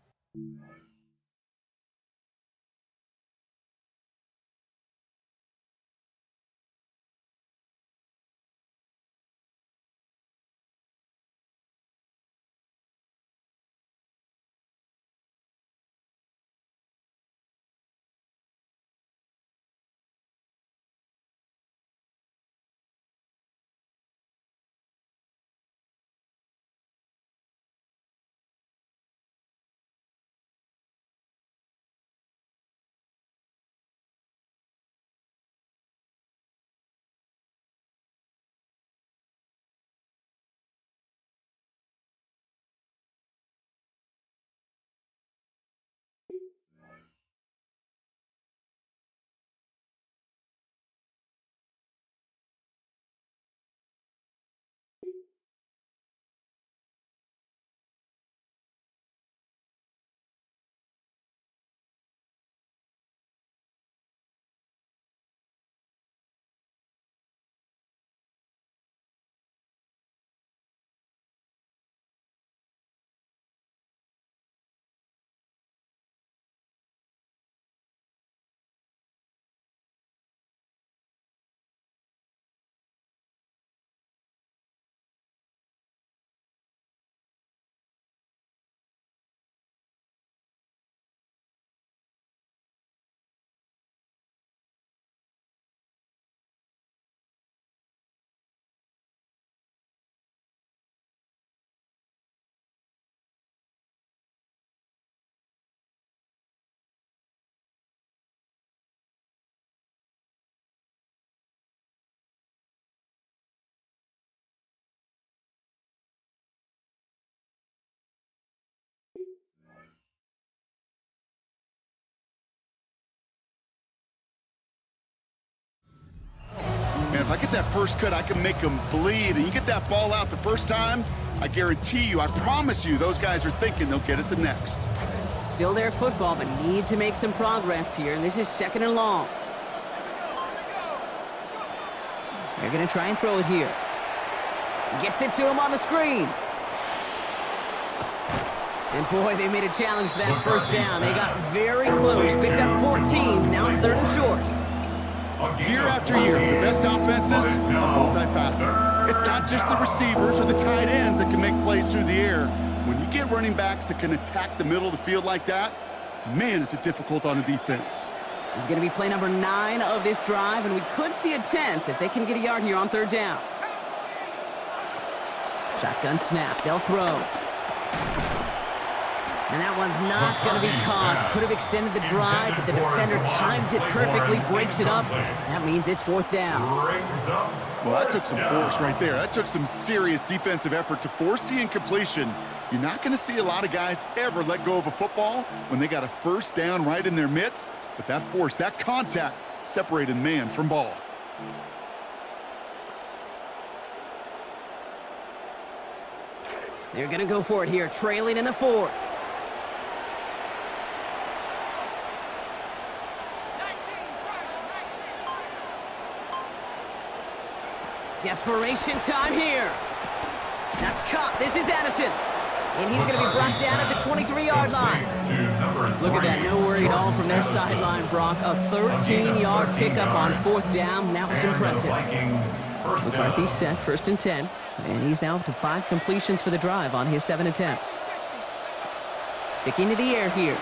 if I get that first cut, I can make them bleed. And you get that ball out the first time, I guarantee you, I promise you, those guys are thinking they'll get it the next. Still their football, but need to make some progress here. And this is 2nd and long. They're going to try and throw it here. Gets it to him on the screen. And boy, they made a challenge for that first down. They got very close. Picked up 14. Now it's 3rd and short. Year after year, the best offenses are multifaceted. It's not just the receivers or the tight ends that can make plays through the air. When you get running backs that can attack the middle of the field like that, man, is it difficult on a defense. This is going to be play number 9 of this drive, and we could see a 10th if they can get a yard here on 3rd down. Shotgun snap. They'll throw. And that one's not going to be caught. Could have extended the drive, but the defender timed it perfectly, breaks it up. That means it's 4th down. Well, that took some force right there. That took some serious defensive effort to force the incompletion. You're not going to see a lot of guys ever let go of a football when they got a first down right in their midst. But that force, that contact, separated man from ball. They're going to go for it here, trailing in the 4th. Desperation time here. That's caught. This is Addison. And he's going to be brought down at the 23-yard line. Look at that. No worry at all from their sideline, Brock. A 13-yard pickup on 4th down. That was impressive. McCarthy's set, 1st and 10. And he's now up to 5 completions for the drive on his 7 attempts. Sticking to the air here.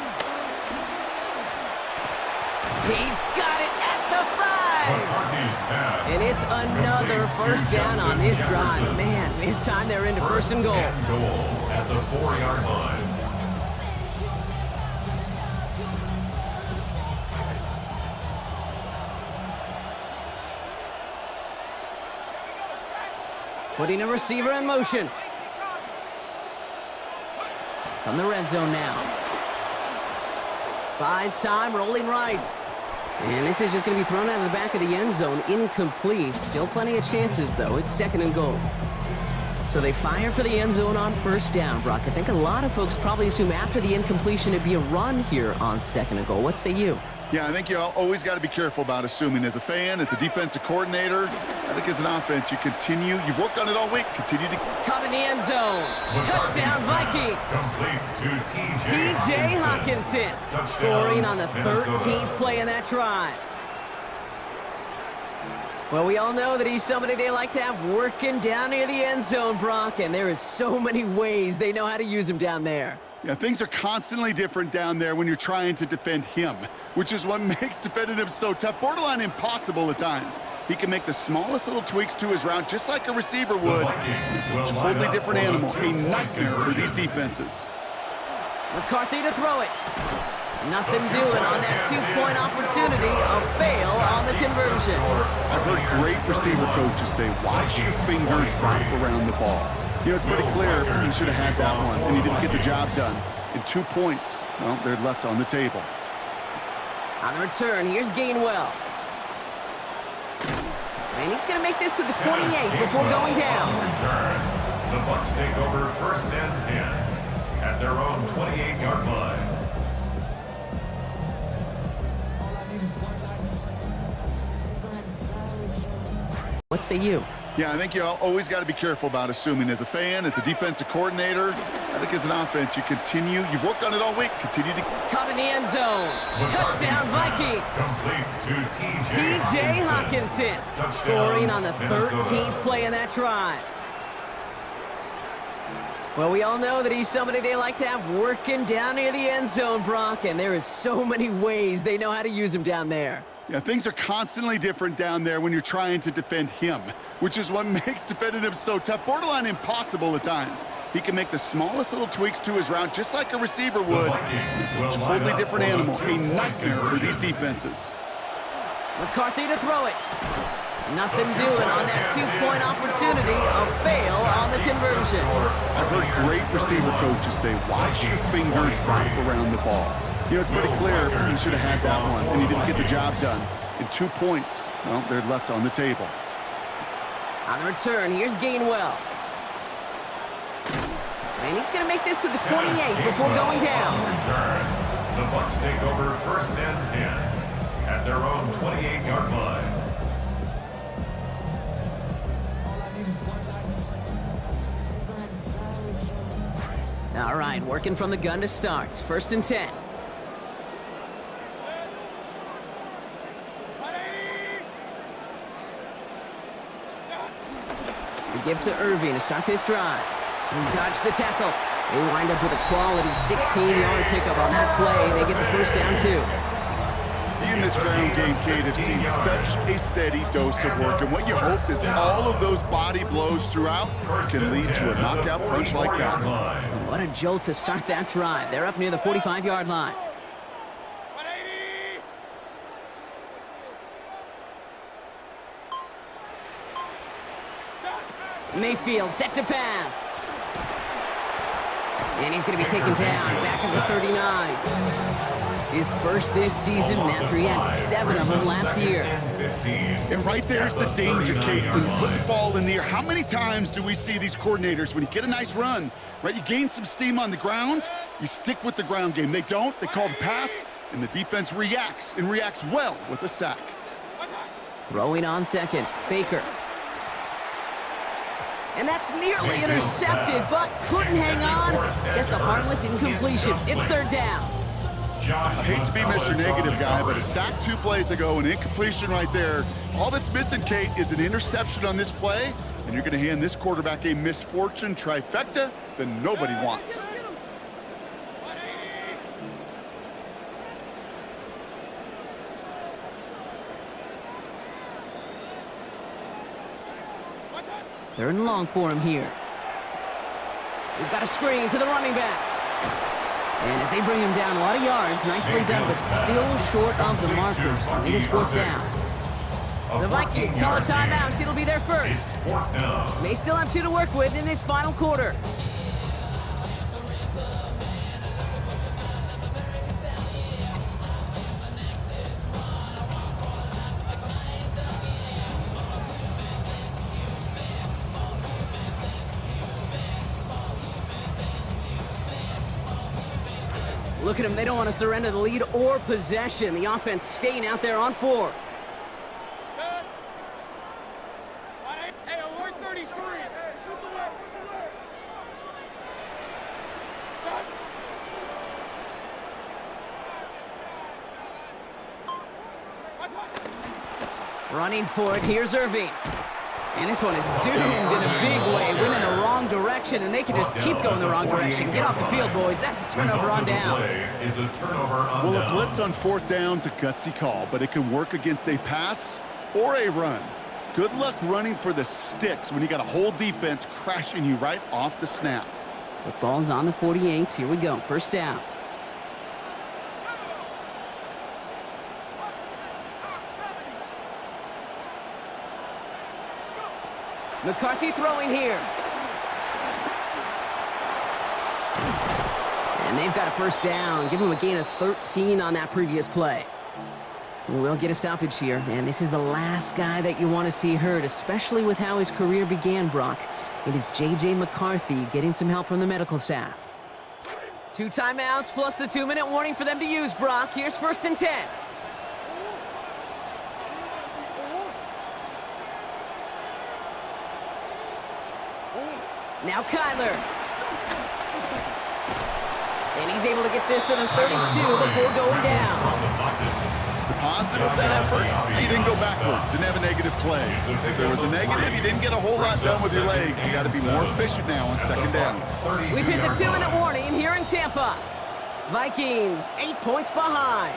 He's got it at the 5. And it's another first down on this drive. Man, this time they're into 1st and goal. At the 4-yard line. Putting a receiver in motion. From the red zone now. Buys time, rolling right. And this is just going to be thrown out of the back of the end zone. Incomplete. Still plenty of chances, though. It's 2nd and goal. So they fire for the end zone on 1st down, Brock. I think a lot of folks probably assume after the incompletion it'd be a run here on 2nd and goal. What say you? Yeah, I think you always got to be careful about assuming. As a fan, as a defensive coordinator, I think as an offense, you continue. You've worked on it all week. Continue to... Caught in the end zone. Touchdown, Vikings. T.J. Hawkinson scoring on the 13th play in that drive. Well, we all know that he's somebody they like to have working down near the end zone, Brock, and there is so many ways they know how to use him down there. Yeah, things are constantly different down there when you're trying to defend him, which is what makes defending him so tough, borderline impossible at times. He can make the smallest little tweaks to his route, just like a receiver would. It's a totally different animal, a nightmare for these defenses. McCarthy to throw it. Nothing doing on that 2-point opportunity. A fail on the conversion. I've heard great receiver coaches say, watch your fingers wrap around the ball. You know, it's pretty clear he should have had that one, and he didn't get the job done. And 2 points, well, they're left on the table. On the return, here's Gainwell. And he's going to make this to the 28 before going down. Return. The Bucs take over 1st and 10 at their own 28-yard line. What say you? Yeah, I think you always got to be careful about assuming. As a fan, as a defensive coordinator, I think as an offense, you continue. You've worked on it all week. Continue to... Caught in the end zone. Touchdown, Vikings. T.J. Hawkinson scoring on the 13th play in that drive. Well, we all know that he's somebody they like to have working down near the end zone, Brock, and there is so many ways they know how to use him down there. Yeah, things are constantly different down there when you're trying to defend him, which is what makes defending him so tough, borderline impossible at times. He can make the smallest little tweaks to his route, just like a receiver would. It's a totally different animal, a nightmare for these defenses. McCarthy to throw it. Nothing doing on that 2-point opportunity. A fail on the conversion. I've heard great receiver coaches say, watch your fingers wrap around the ball. You know, it's pretty clear he should have had that one, and he didn't get the job done. And 2 points, well, they're left on the table. On the return, here's Gainwell. And he's going to make this to the 28 before going down. Return. The Bucs take over 1st and 10 at their own 28-yard line. All right, working from the gun to start. 1st and 10. We give to Irving to start this drive. He dodged the tackle. They wind up with a quality 16-yard pickup on that play. They get the 1st down, too. In this ground game, Kate, have seen such a steady dose of work, and what you hope is all of those body blows throughout can lead to a knockout punch like that. And what a jolt to start that drive. They're up near the 45-yard line. Mayfield set to pass. And he's going to be taken down back at the 39. His first this season after he had 7 of them last year. And right there's the danger, Kate, when you put the ball in the air. How many times do we see these coordinators, when you get a nice run, right, you gain some steam on the ground, you stick with the ground game. They don't, they call the pass, and the defense reacts, and reacts well with a sack. Throwing on second, Baker. And that's nearly intercepted, but couldn't hang on. Just a harmless incompletion. It's 3rd down. I hate to be Mr. Negative guy, but a sack 2 plays ago, an incompletion right there. All that's missing, Kate, is an interception on this play, and you're going to hand this quarterback a misfortune trifecta that nobody wants. Third and long for him here. We've got a screen to the running back. And as they bring him down, a lot of yards, nicely done, but still short of the markers. It is 4th down. The Vikings call a timeout. It'll be their first. They still have 2 to work with in this final quarter. Look at them, they don't want to surrender the lead or possession. The offense staying out there on 4. Hey, alert 33. Running for it, here's Irving. And this one is doomed in a big way. Went in the wrong direction, and they can just keep going the wrong direction. Get off the field, boys. That's turnover on downs. Well, a blitz on 4th down's a gutsy call, but it can work against a pass or a run. Good luck running for the sticks when you got a whole defense crashing you right off the snap. Football's on the 48. Here we go. 1st down. McCarthy throwing here. And they've got a 1st down. Give him a gain of 13 on that previous play. We'll get a stoppage here. And this is the last guy that you want to see hurt, especially with how his career began, Brock. It is J.J. McCarthy getting some help from the medical staff. 2 timeouts plus the 2-minute warning for them to use, Brock. Here's 1st and 10. Now Kyler. And he's able to get this to the 32 before going down. The positive of that effort, he didn't go backwards, didn't have a negative play. If there was a negative, you didn't get a whole lot done with your legs. You got to be more efficient now on 2nd down. We've hit the 2-minute warning here in Tampa. Vikings 8 points behind.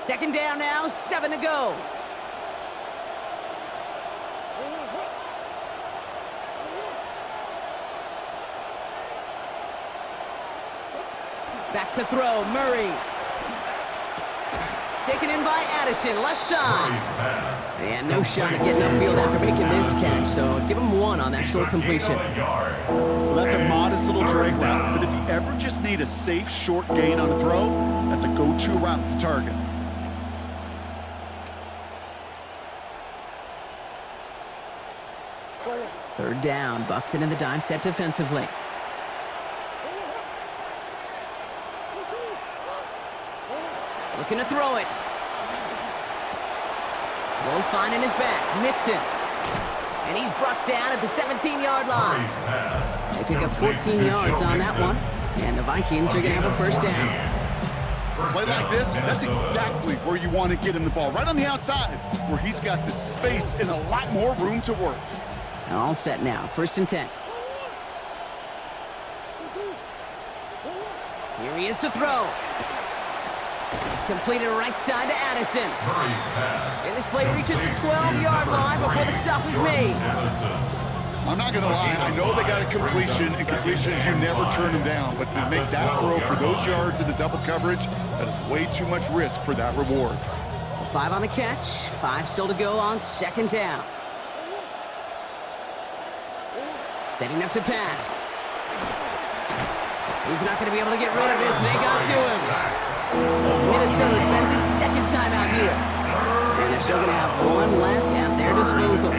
Second down now, 7 to go. Back to throw, Murray. Taken in by Addison, left side. And no shot at getting upfield after making this catch, so give him 1 on that short completion. Well, that's a modest little drag route, but if you ever just need a safe short gain on a throw, that's a go-to route to target. Third down, Bucs in the dime set defensively. Looking to throw it. Low finding his back, Mixon. And he's brought down at the 17-yard line. They pick up 14 yards on that one, and the Vikings are going to have a first down. Play like this, that's exactly where you want to get him the ball, right on the outside, where he's got the space and a lot more room to work. All set now, 1st and 10. Here he is to throw. Completed right side to Addison. And this play reaches the 12-yard line before the stop is made. I'm not going to lie, I know they got a completion, and completions, you never turn them down. But to make that throw for those yards into double coverage, that is way too much risk for that reward. So 5 on the catch, 5 still to go on 2nd down. Setting up to pass. He's not going to be able to get rid of it, so they got to him. Minnesota spends its 2nd time out here. And they're still going to have 1 left at their disposal.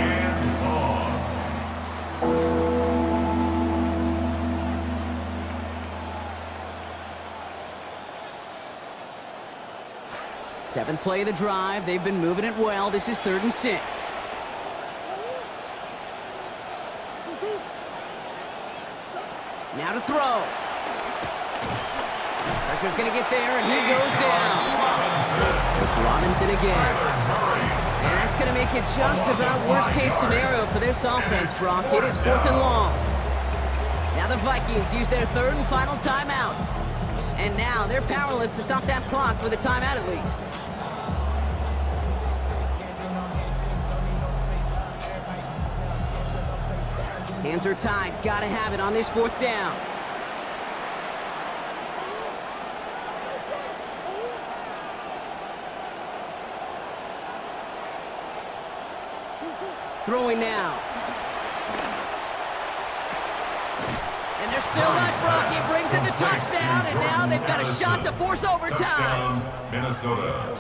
Seventh play of the drive. They've been moving it well. This is 3rd and 6. Now to throw. Pressure's going to get there, and he goes down. It's Robinson again. And that's going to make it just about worst-case scenario for this offense, Brock. It is 4th and long. Now the Vikings use their 3rd and final timeout. And now they're powerless to stop that clock with a timeout at least. Hands are tied. Gotta have it on this 4th down. Throwing now. And they're still alive, Brock. He brings in the touchdown, and now they've got a shot to force overtime. Minnesota.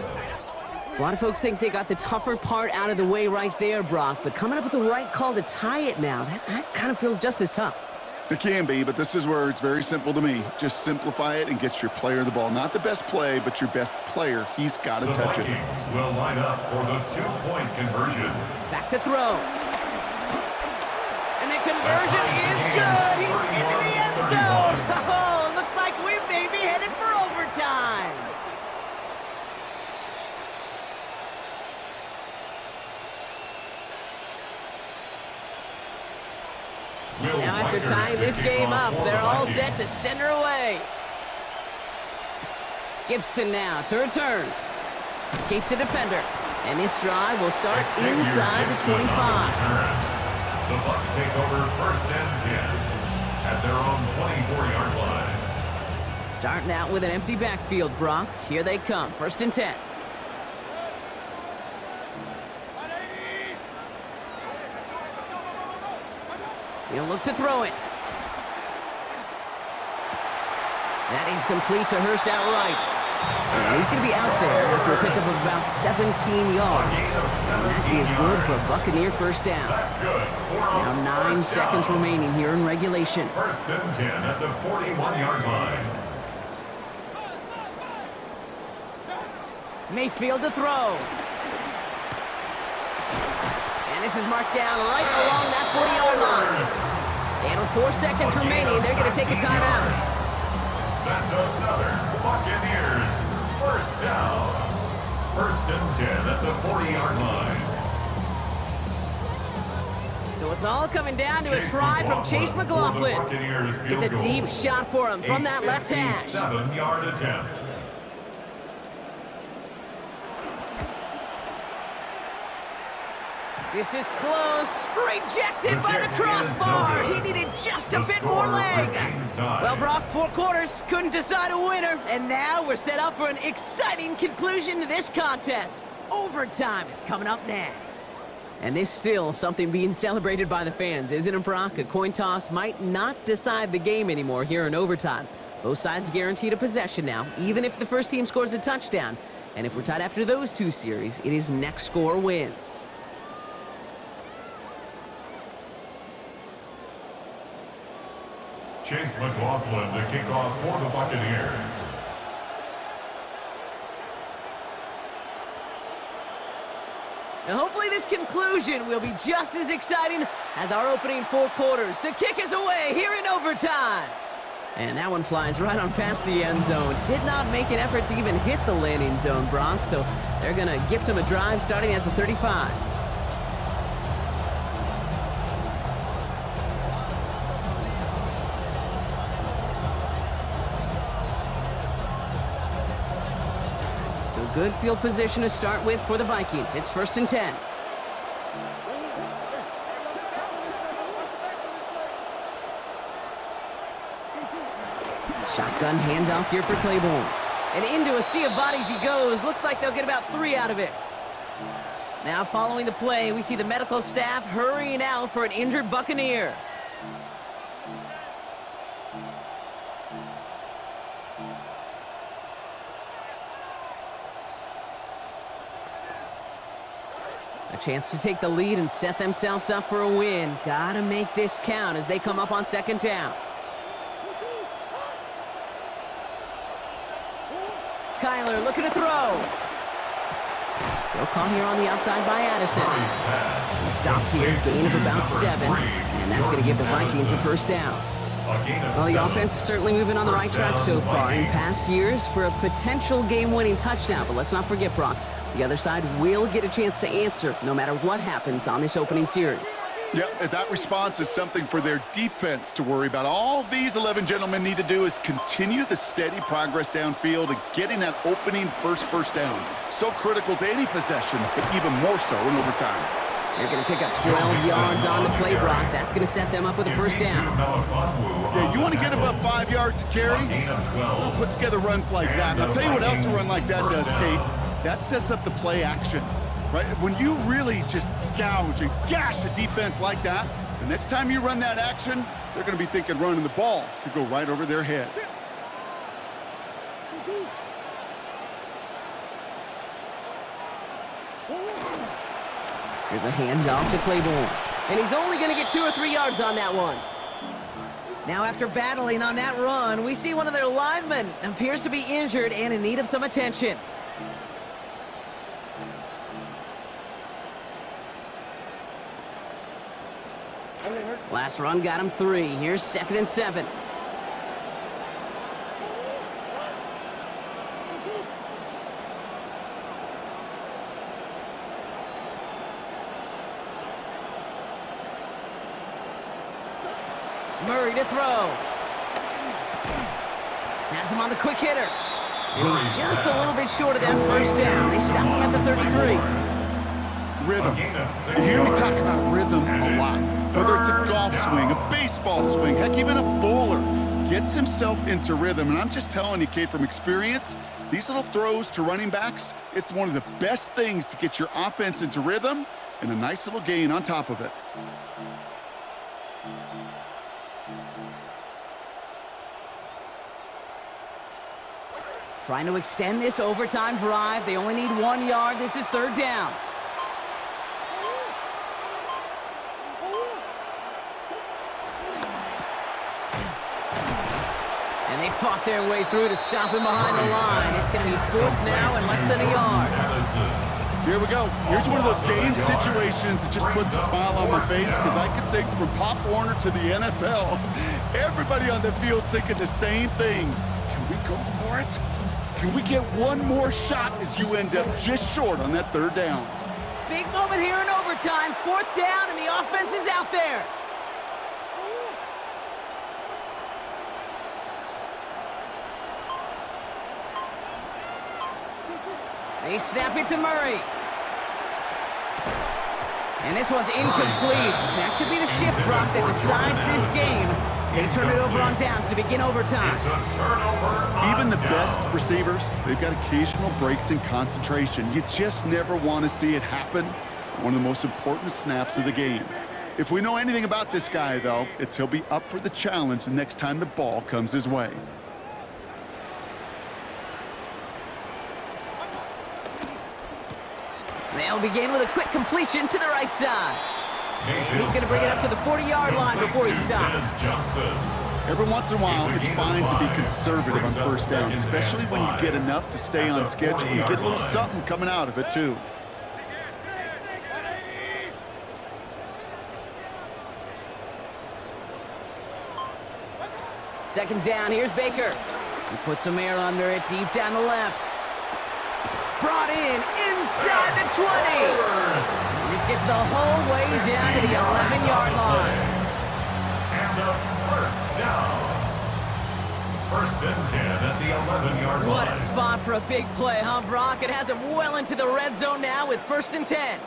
A lot of folks think they got the tougher part out of the way right there, Brock, but coming up with the right call to tie it now, that kind of feels just as tough. It can be, but this is where it's very simple to me. Just simplify it and get your player the ball. Not the best play, but your best player. He's got to touch it. The Vikings will line up for the 2-point conversion. Back to throw. And the conversion is good. He's into the end zone. Oh, looks like we may be headed for overtime. Now after tying this game up, they're all set to send her away. Gibson now to return. Escapes a defender. And this drive will start inside the 25. The Bucs take over 1st and 10 at their own 24-yard line. Starting out with an empty backfield, Brock. Here they come. 1st and 10. He'll look to throw it. That is complete to Hurst outright. And he's going to be out there after a pickup of about 17 yards. And that is good for a Buccaneer 1st down. Now 9 seconds remaining here in regulation. 1st and 10 at the 41-yard line. Mayfield to throw. And this is marked down right along that 40-yard line. And with 4 seconds remaining, they're going to take a timeout. That's another Buccaneers 1st down. 1st and 10 at the 40-yard line. So it's all coming down to a try from Chase McLaughlin. It's a deep shot for him from that left hash. 7-yard attempt. This is close. Rejected by the crossbar. He needed just a bit more leg. Well, Brock, 4 quarters couldn't decide a winner. And now we're set up for an exciting conclusion to this contest. Overtime is coming up next. And there's still something being celebrated by the fans, isn't it, Brock? A coin toss might not decide the game anymore here in overtime. Both sides guaranteed a possession now, even if the first team scores a touchdown. And if we're tied after those two series, it is next score wins. Chase McLaughlin to kick off for the Buccaneers. Now hopefully this conclusion will be just as exciting as our opening 4 quarters. The kick is away here in overtime. And that one flies right on past the end zone. Did not make an effort to even hit the landing zone, Brock, so they're going to gift him a drive starting at the 35. So good field position to start with for the Vikings. It's 1st and 10. Shotgun handoff here for Claiborne. And into a sea of bodies he goes. Looks like they'll get about 3 out of it. Now following the play, we see the medical staff hurrying out for an injured Buccaneer. A chance to take the lead and set themselves up for a win. Gotta make this count as they come up on 2nd down. Kyler looking to throw. They'll call here on the outside by Addison. He stops here, gain of about 7, and that's going to give the Vikings a 1st down. Well, the offense is certainly moving on the right track so far in past years for a potential game-winning touchdown. But let's not forget, Brock, the other side will get a chance to answer no matter what happens on this opening series. Yeah, that response is something for their defense to worry about. All these 11 gentlemen need to do is continue the steady progress downfield and getting that opening first down. So critical to any possession, but even more so in overtime. They're going to pick up 12 yards on the play, Brock. That's going to set them up with a 1st down. Yeah, you want to get above 5 yards to carry? Well, put together runs like that. And I'll tell you what else a run like that does, Kate. That sets up the play action. Right? When you really just gouge and gash a defense like that, the next time you run that action, they're going to be thinking running the ball could go right over their head. Here's a handoff to Claiborne. And he's only going to get 2 or 3 yards on that one. Now after battling on that run, we see one of their linemen appears to be injured and in need of some attention. Last run got him 3. Here's 2nd and 7. Murray to throw. Has him on the quick hitter. And he's just a little bit short of that 1st down. They stop him at the 33. Rhythm. You hear me talk about rhythm a lot. Whether it's a golf swing, a baseball swing, heck, even a bowler gets himself into rhythm. And I'm just telling you, Kate, from experience, these little throws to running backs, it's one of the best things to get your offense into rhythm and a nice little gain on top of it. Trying to extend this overtime drive. They only need 1 yard. This is 3rd down. And they fought their way through to stop him behind the line. It's going to be 4th now and less than a yard. Here we go. Here's one of those game situations that just puts a smile on my face because I can think from Pop Warner to the NFL, everybody on the field thinking the same thing. Can we go for it? Can we get one more shot as you end up just short on that 3rd down? Big moment here in overtime. 4th down, and the offense is out there. They snap it to Murray. And this one's incomplete. That could be the shift, Brock, that decides this game. They turn it over on downs to begin overtime. It's a turnover. Even Even the best receivers, they've got occasional breaks in concentration. You just never want to see it happen. One of the most important snaps of the game. If we know anything about this guy, though, it's he'll be up for the challenge the next time the ball comes his way. They'll begin with a quick completion to the right side. And he's going to bring it up to the 40-yard line before he stops. Every once in a while, it's fine to be conservative on first down, especially when you get enough to stay on schedule. You get a little something coming out of it, too. Second down, here's Baker. He puts some air under it, deep down the left. Brought in inside the 20. And this gets the whole way down to the 11-yard line. And a first down. First and 10 at the 11-yard line. What a spot for a big play, huh, Brock? It has him well into the red zone now with first and 10.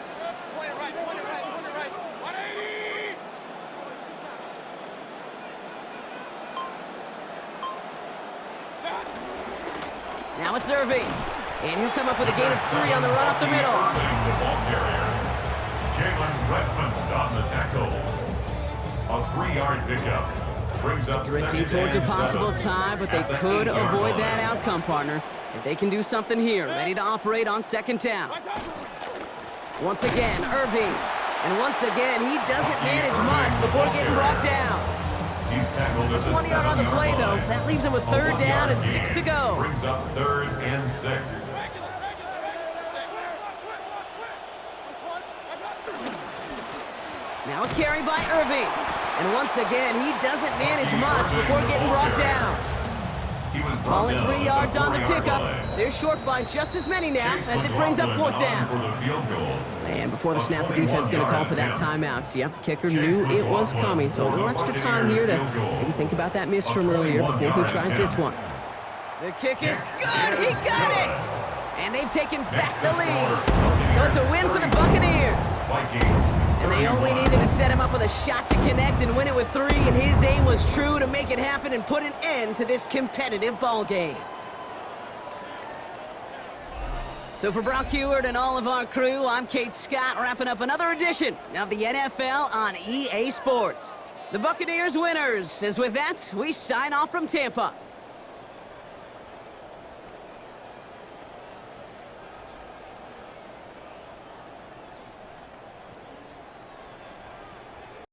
Now it's Irving. And he'll come up with a gain of 3 on the run up the middle. The ball carrier. Jalen Redmond on the tackle. A 3-yard pickup. Brings up Drifting towards a possible tie, but they could avoid that outcome, partner. If they can do something here, ready to operate on second down. Once again, Irving. And once again, he doesn't manage much before getting brought down. He's tackled Just at 1 yard on the play, though. That leaves him with third down and 6 to go. Brings up 3rd and 6. Now a carry by Irving. And once again, he doesn't manage much before getting brought down. He was Calling 3 yards on the pickup. Line. They're short by just as many now as it brings up 4th down. For the field goal. And before the snap, the defense going to call for that timeout. So, yep, kicker knew it was coming. So a little extra time here to maybe think about that miss from earlier before he tries this one. The kick is good. He got it. And they've taken back the lead. So it's a win for the Buccaneers. Vikings. And they only needed to set him up with a shot to connect and win it with 3. And his aim was true to make it happen and put an end to this competitive ball game. So for Brock Heward and all of our crew, I'm Kate Scott, wrapping up another edition of the NFL on EA Sports. The Buccaneers winners, as with that, we sign off from Tampa.